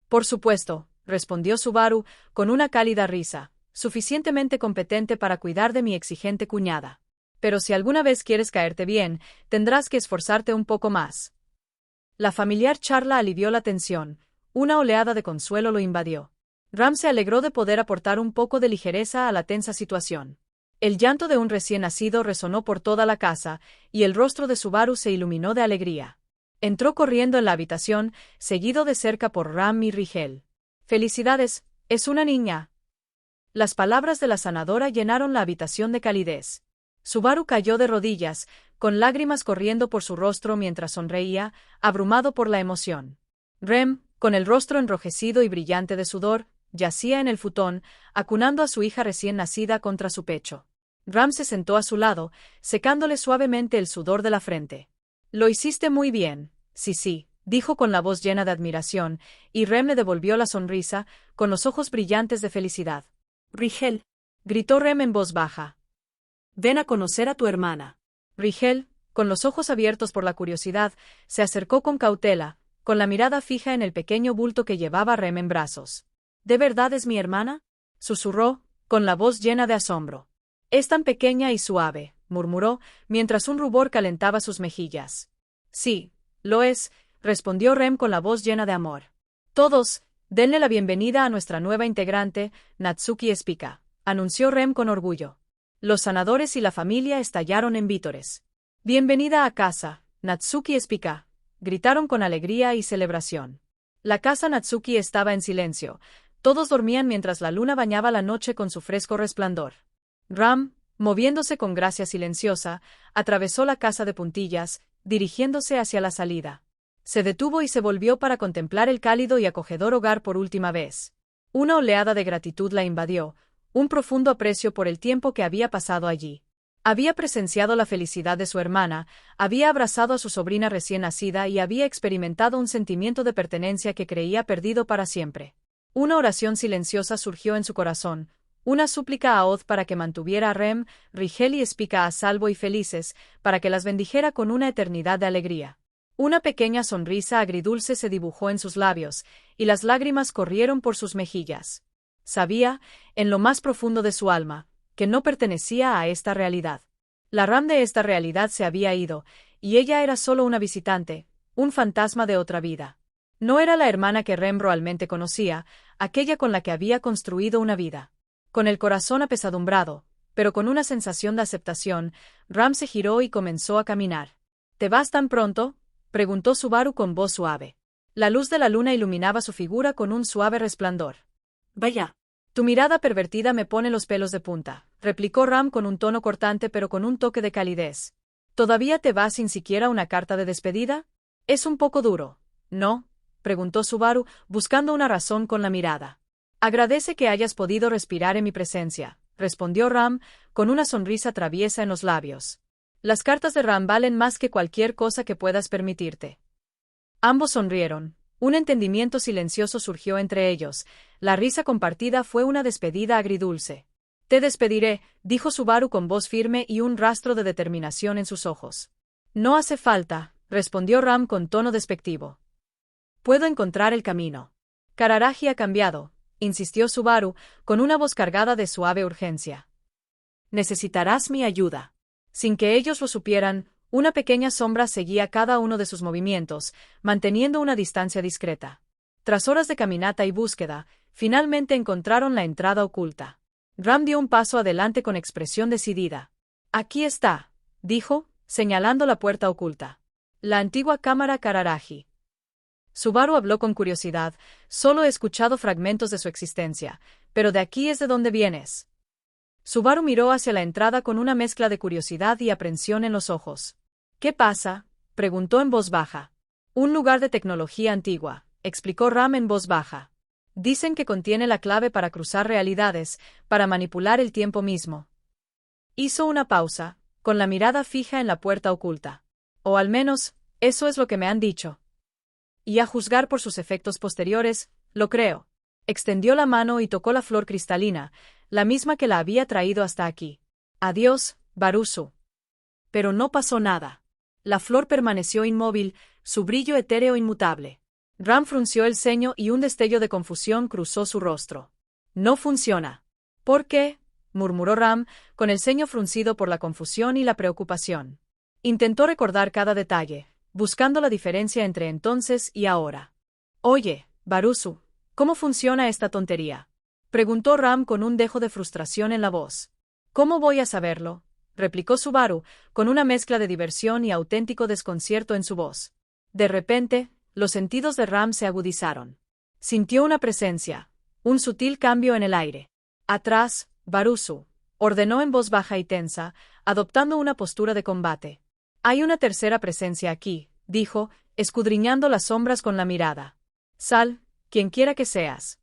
Por supuesto, respondió Subaru, con una cálida risa, suficientemente competente para cuidar de mi exigente cuñada. Pero si alguna vez quieres caerte bien, tendrás que esforzarte un poco más. La familiar charla alivió la tensión, una oleada de consuelo lo invadió. Ram se alegró de poder aportar un poco de ligereza a la tensa situación. El llanto de un recién nacido resonó por toda la casa, y el rostro de Subaru se iluminó de alegría. Entró corriendo en la habitación, seguido de cerca por Ram y Rigel. «Felicidades, es una niña». Las palabras de la sanadora llenaron la habitación de calidez. Subaru cayó de rodillas, con lágrimas corriendo por su rostro mientras sonreía, abrumado por la emoción. Rem, con el rostro enrojecido y brillante de sudor, yacía en el futón, acunando a su hija recién nacida contra su pecho. Ram se sentó a su lado, secándole suavemente el sudor de la frente. «Lo hiciste muy bien, sí», dijo con la voz llena de admiración, y Rem le devolvió la sonrisa, con los ojos brillantes de felicidad. «Rigel», gritó Rem en voz baja. «Ven a conocer a tu hermana». Rigel, con los ojos abiertos por la curiosidad, se acercó con cautela, con la mirada fija en el pequeño bulto que llevaba Rem en brazos. «¿De verdad es mi hermana?», susurró, con la voz llena de asombro. «Es tan pequeña y suave», murmuró, mientras un rubor calentaba sus mejillas. «Sí, lo es», respondió Rem con la voz llena de amor. «Todos, denle la bienvenida a nuestra nueva integrante, Natsuki Espika», anunció Rem con orgullo. Los sanadores y la familia estallaron en vítores. «Bienvenida a casa, Natsuki Espika», gritaron con alegría y celebración. La casa Natsuki estaba en silencio. Todos dormían mientras la luna bañaba la noche con su fresco resplandor. Ram, moviéndose con gracia silenciosa, atravesó la casa de puntillas, dirigiéndose hacia la salida. Se detuvo y se volvió para contemplar el cálido y acogedor hogar por última vez. Una oleada de gratitud la invadió, un profundo aprecio por el tiempo que había pasado allí. Había presenciado la felicidad de su hermana, había abrazado a su sobrina recién nacida y había experimentado un sentimiento de pertenencia que creía perdido para siempre. Una oración silenciosa surgió en su corazón, una súplica a Oz para que mantuviera a Rem, Rigel y Espika a salvo y felices, para que las bendijera con una eternidad de alegría. Una pequeña sonrisa agridulce se dibujó en sus labios, y las lágrimas corrieron por sus mejillas. Sabía, en lo más profundo de su alma, que no pertenecía a esta realidad. La Ram de esta realidad se había ido, y ella era solo una visitante, un fantasma de otra vida. No era la hermana que Rem realmente conocía, aquella con la que había construido una vida. Con el corazón apesadumbrado, pero con una sensación de aceptación, Ram se giró y comenzó a caminar. «¿Te vas tan pronto?», preguntó Subaru con voz suave. La luz de la luna iluminaba su figura con un suave resplandor. «Vaya. Tu mirada pervertida me pone los pelos de punta», replicó Ram con un tono cortante pero con un toque de calidez. «¿Todavía te vas sin siquiera una carta de despedida? Es un poco duro, ¿no?», preguntó Subaru, buscando una razón con la mirada. «Agradece que hayas podido respirar en mi presencia», respondió Ram, con una sonrisa traviesa en los labios. «Las cartas de Ram valen más que cualquier cosa que puedas permitirte». Ambos sonrieron. Un entendimiento silencioso surgió entre ellos. La risa compartida fue una despedida agridulce. «Te despediré», dijo Subaru con voz firme y un rastro de determinación en sus ojos. «No hace falta», respondió Ram con tono despectivo. Puedo encontrar el camino. Kararaji ha cambiado, insistió Subaru, con una voz cargada de suave urgencia. Necesitarás mi ayuda. Sin que ellos lo supieran, una pequeña sombra seguía cada uno de sus movimientos, manteniendo una distancia discreta. Tras horas de caminata y búsqueda, finalmente encontraron la entrada oculta. Ram dio un paso adelante con expresión decidida. Aquí está, dijo, señalando la puerta oculta. La antigua cámara Kararaji. Subaru habló con curiosidad. Solo he escuchado fragmentos de su existencia, pero de aquí es de donde vienes. Subaru miró hacia la entrada con una mezcla de curiosidad y aprensión en los ojos. ¿Qué pasa?, preguntó en voz baja. Un lugar de tecnología antigua, explicó Ram en voz baja. Dicen que contiene la clave para cruzar realidades, para manipular el tiempo mismo. Hizo una pausa, con la mirada fija en la puerta oculta. O al menos, eso es lo que me han dicho. Y a juzgar por sus efectos posteriores, lo creo. Extendió la mano y tocó la flor cristalina, la misma que la había traído hasta aquí. Adiós, Barusu. Pero no pasó nada. La flor permaneció inmóvil, su brillo etéreo inmutable. Ram frunció el ceño y un destello de confusión cruzó su rostro. No funciona. ¿Por qué?, murmuró Ram, con el ceño fruncido por la confusión y la preocupación. Intentó recordar cada detalle, buscando la diferencia entre entonces y ahora. Oye, Barusu, ¿cómo funciona esta tontería?, preguntó Ram con un dejo de frustración en la voz. ¿Cómo voy a saberlo?, replicó Subaru, con una mezcla de diversión y auténtico desconcierto en su voz. De repente, los sentidos de Ram se agudizaron. Sintió una presencia, un sutil cambio en el aire. Atrás, Barusu, ordenó en voz baja y tensa, adoptando una postura de combate. Hay una tercera presencia aquí, dijo, escudriñando las sombras con la mirada. Sal, quien quiera que seas.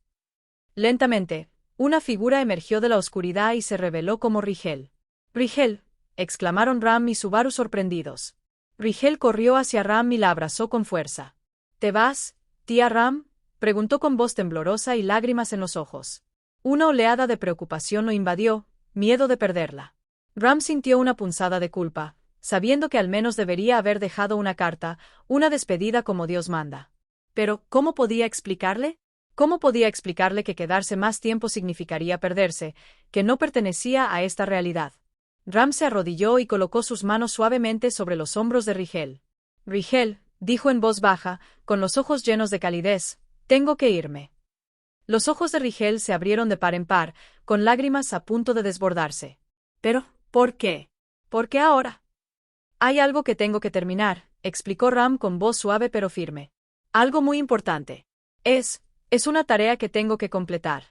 Lentamente, una figura emergió de la oscuridad y se reveló como Rigel. —Rigel —exclamaron Ram y Subaru sorprendidos. Rigel corrió hacia Ram y la abrazó con fuerza. —¿Te vas, tía Ram? —preguntó con voz temblorosa y lágrimas en los ojos. Una oleada de preocupación lo invadió, miedo de perderla. Ram sintió una punzada de culpa, sabiendo que al menos debería haber dejado una carta, una despedida como Dios manda. Pero, ¿cómo podía explicarle? ¿Cómo podía explicarle que quedarse más tiempo significaría perderse, que no pertenecía a esta realidad? Ram se arrodilló y colocó sus manos suavemente sobre los hombros de Rigel. Rigel, dijo en voz baja, con los ojos llenos de calidez, tengo que irme. Los ojos de Rigel se abrieron de par en par, con lágrimas a punto de desbordarse. Pero, ¿por qué? ¿Por qué ahora? Hay algo que tengo que terminar, explicó Ram con voz suave pero firme. Algo muy importante. Es una tarea que tengo que completar.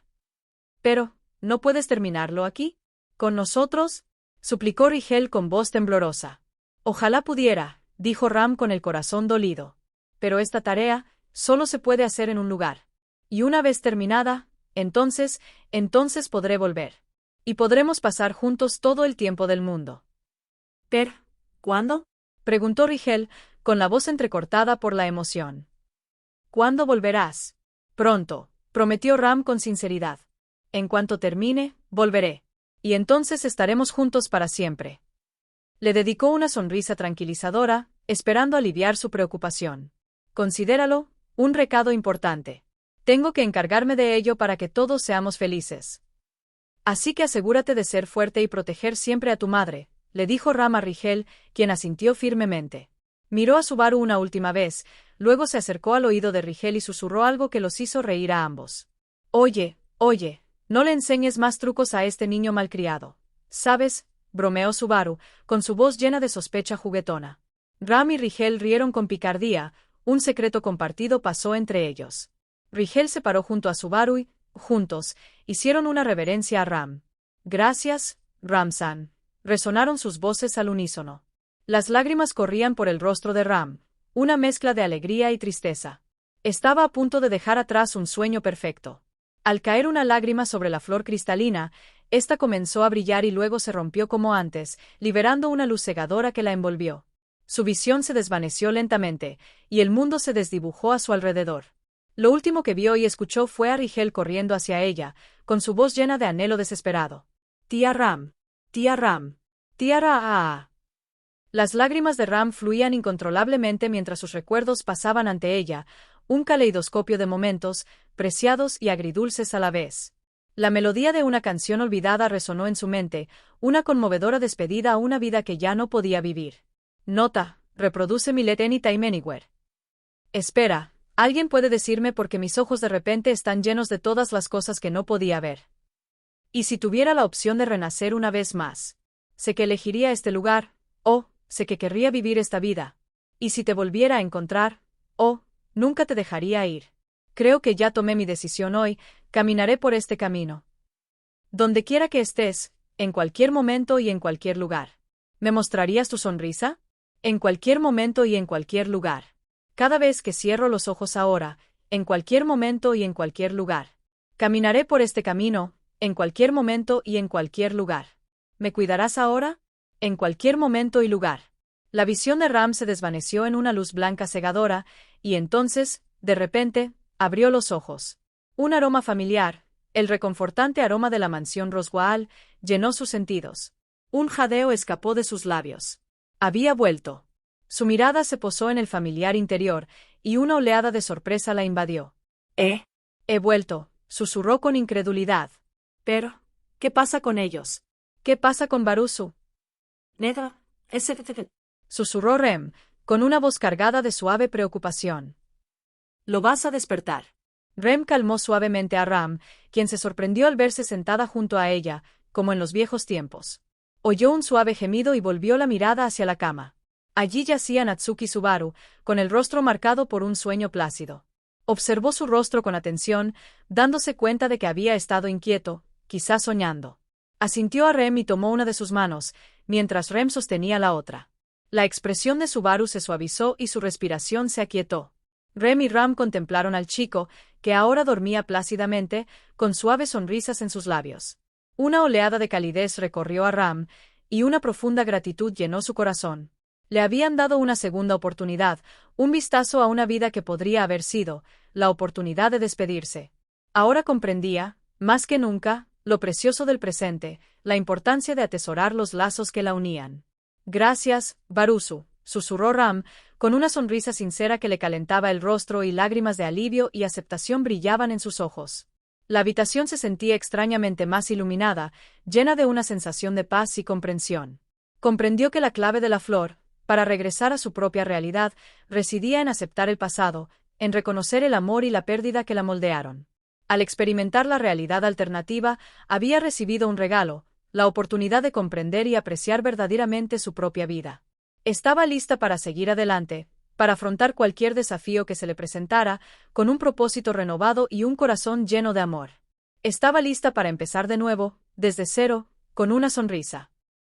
Pero, ¿no puedes terminarlo aquí? ¿Con nosotros?, suplicó Rigel con voz temblorosa. Ojalá pudiera, dijo Ram con el corazón dolido. Pero esta tarea solo se puede hacer en un lugar. Y una vez terminada, entonces podré volver. Y podremos pasar juntos todo el tiempo del mundo. ¿Pero cuándo?, preguntó Rigel, con la voz entrecortada por la emoción. ¿Cuándo volverás? Pronto, prometió Ram con sinceridad. En cuanto termine, volveré. Y entonces estaremos juntos para siempre. Le dedicó una sonrisa tranquilizadora, esperando aliviar su preocupación. Considéralo un recado importante. Tengo que encargarme de ello para que todos seamos felices. Así que asegúrate de ser fuerte y proteger siempre a tu madre, le dijo Ram a Rigel, quien asintió firmemente. Miró a Subaru una última vez, luego se acercó al oído de Rigel y susurró algo que los hizo reír a ambos. Oye, no le enseñes más trucos a este niño malcriado. ¿Sabes?, bromeó Subaru, con su voz llena de sospecha juguetona. Ram y Rigel rieron con picardía, un secreto compartido pasó entre ellos. Rigel se paró junto a Subaru y, juntos, hicieron una reverencia a Ram. Gracias, Ram-san. Resonaron sus voces al unísono. Las lágrimas corrían por el rostro de Ram, una mezcla de alegría y tristeza. Estaba a punto de dejar atrás un sueño perfecto. Al caer una lágrima sobre la flor cristalina, ésta comenzó a brillar y luego se rompió como antes, liberando una luz cegadora que la envolvió. Su visión se desvaneció lentamente, y el mundo se desdibujó a su alrededor. Lo último que vio y escuchó fue a Rigel corriendo hacia ella, con su voz llena de anhelo desesperado. Tía Ram. Tía Ram. Tía Ra. Las lágrimas de Ram fluían incontrolablemente mientras sus recuerdos pasaban ante ella, un caleidoscopio de momentos, preciados y agridulces a la vez. La melodía de una canción olvidada resonó en su mente, una conmovedora despedida a una vida que ya no podía vivir. Nota: reproduce Millet Anytime Anywhere. Espera, alguien puede decirme por qué mis ojos de repente están llenos de todas las cosas que no podía ver. ¿Y si tuviera la opción de renacer una vez más? Sé que elegiría este lugar, sé que querría vivir esta vida. ¿Y si te volviera a encontrar? Nunca te dejaría ir. Creo que ya tomé mi decisión hoy, caminaré por este camino. Donde quiera que estés, en cualquier momento y en cualquier lugar. ¿Me mostrarías tu sonrisa? En cualquier momento y en cualquier lugar. Cada vez que cierro los ojos ahora, en cualquier momento y en cualquier lugar. Caminaré por este camino, en cualquier momento y en cualquier lugar. ¿Me cuidarás ahora? En cualquier momento y lugar. La visión de Ram se desvaneció en una luz blanca cegadora, y entonces, de repente, abrió los ojos. Un aroma familiar, el reconfortante aroma de la mansión Roswell, llenó sus sentidos. Un jadeo escapó de sus labios. Había vuelto. Su mirada se posó en el familiar interior, y una oleada de sorpresa la invadió. He vuelto, susurró con incredulidad. Pero, ¿qué pasa con ellos? ¿Qué pasa con Barusu? Nega, Susurró Rem, con una voz cargada de suave preocupación. Lo vas a despertar. Rem calmó suavemente a Ram, quien se sorprendió al verse sentada junto a ella, como en los viejos tiempos. Oyó un suave gemido y volvió la mirada hacia la cama. Allí yacía Natsuki Subaru, con el rostro marcado por un sueño plácido. Observó su rostro con atención, dándose cuenta de que había estado inquieto, quizás soñando. Asintió a Rem y tomó una de sus manos, mientras Rem sostenía la otra. La expresión de Subaru se suavizó y su respiración se aquietó. Rem y Ram contemplaron al chico, que ahora dormía plácidamente, con suaves sonrisas en sus labios. Una oleada de calidez recorrió a Ram, y una profunda gratitud llenó su corazón. Le habían dado una segunda oportunidad, un vistazo a una vida que podría haber sido, la oportunidad de despedirse. Ahora comprendía, más que nunca, lo precioso del presente, la importancia de atesorar los lazos que la unían. Gracias, Barusu, susurró Ram, con una sonrisa sincera que le calentaba el rostro y lágrimas de alivio y aceptación brillaban en sus ojos. La habitación se sentía extrañamente más iluminada, llena de una sensación de paz y comprensión. Comprendió que la clave de la flor, para regresar a su propia realidad, residía en aceptar el pasado, en reconocer el amor y la pérdida que la moldearon. Al experimentar la realidad alternativa, había recibido un regalo, la oportunidad de comprender y apreciar verdaderamente su propia vida. Estaba lista para seguir adelante, para afrontar cualquier desafío que se le presentara, con un propósito renovado y un corazón lleno de amor. Estaba lista para empezar de nuevo, desde cero, con una sonrisa.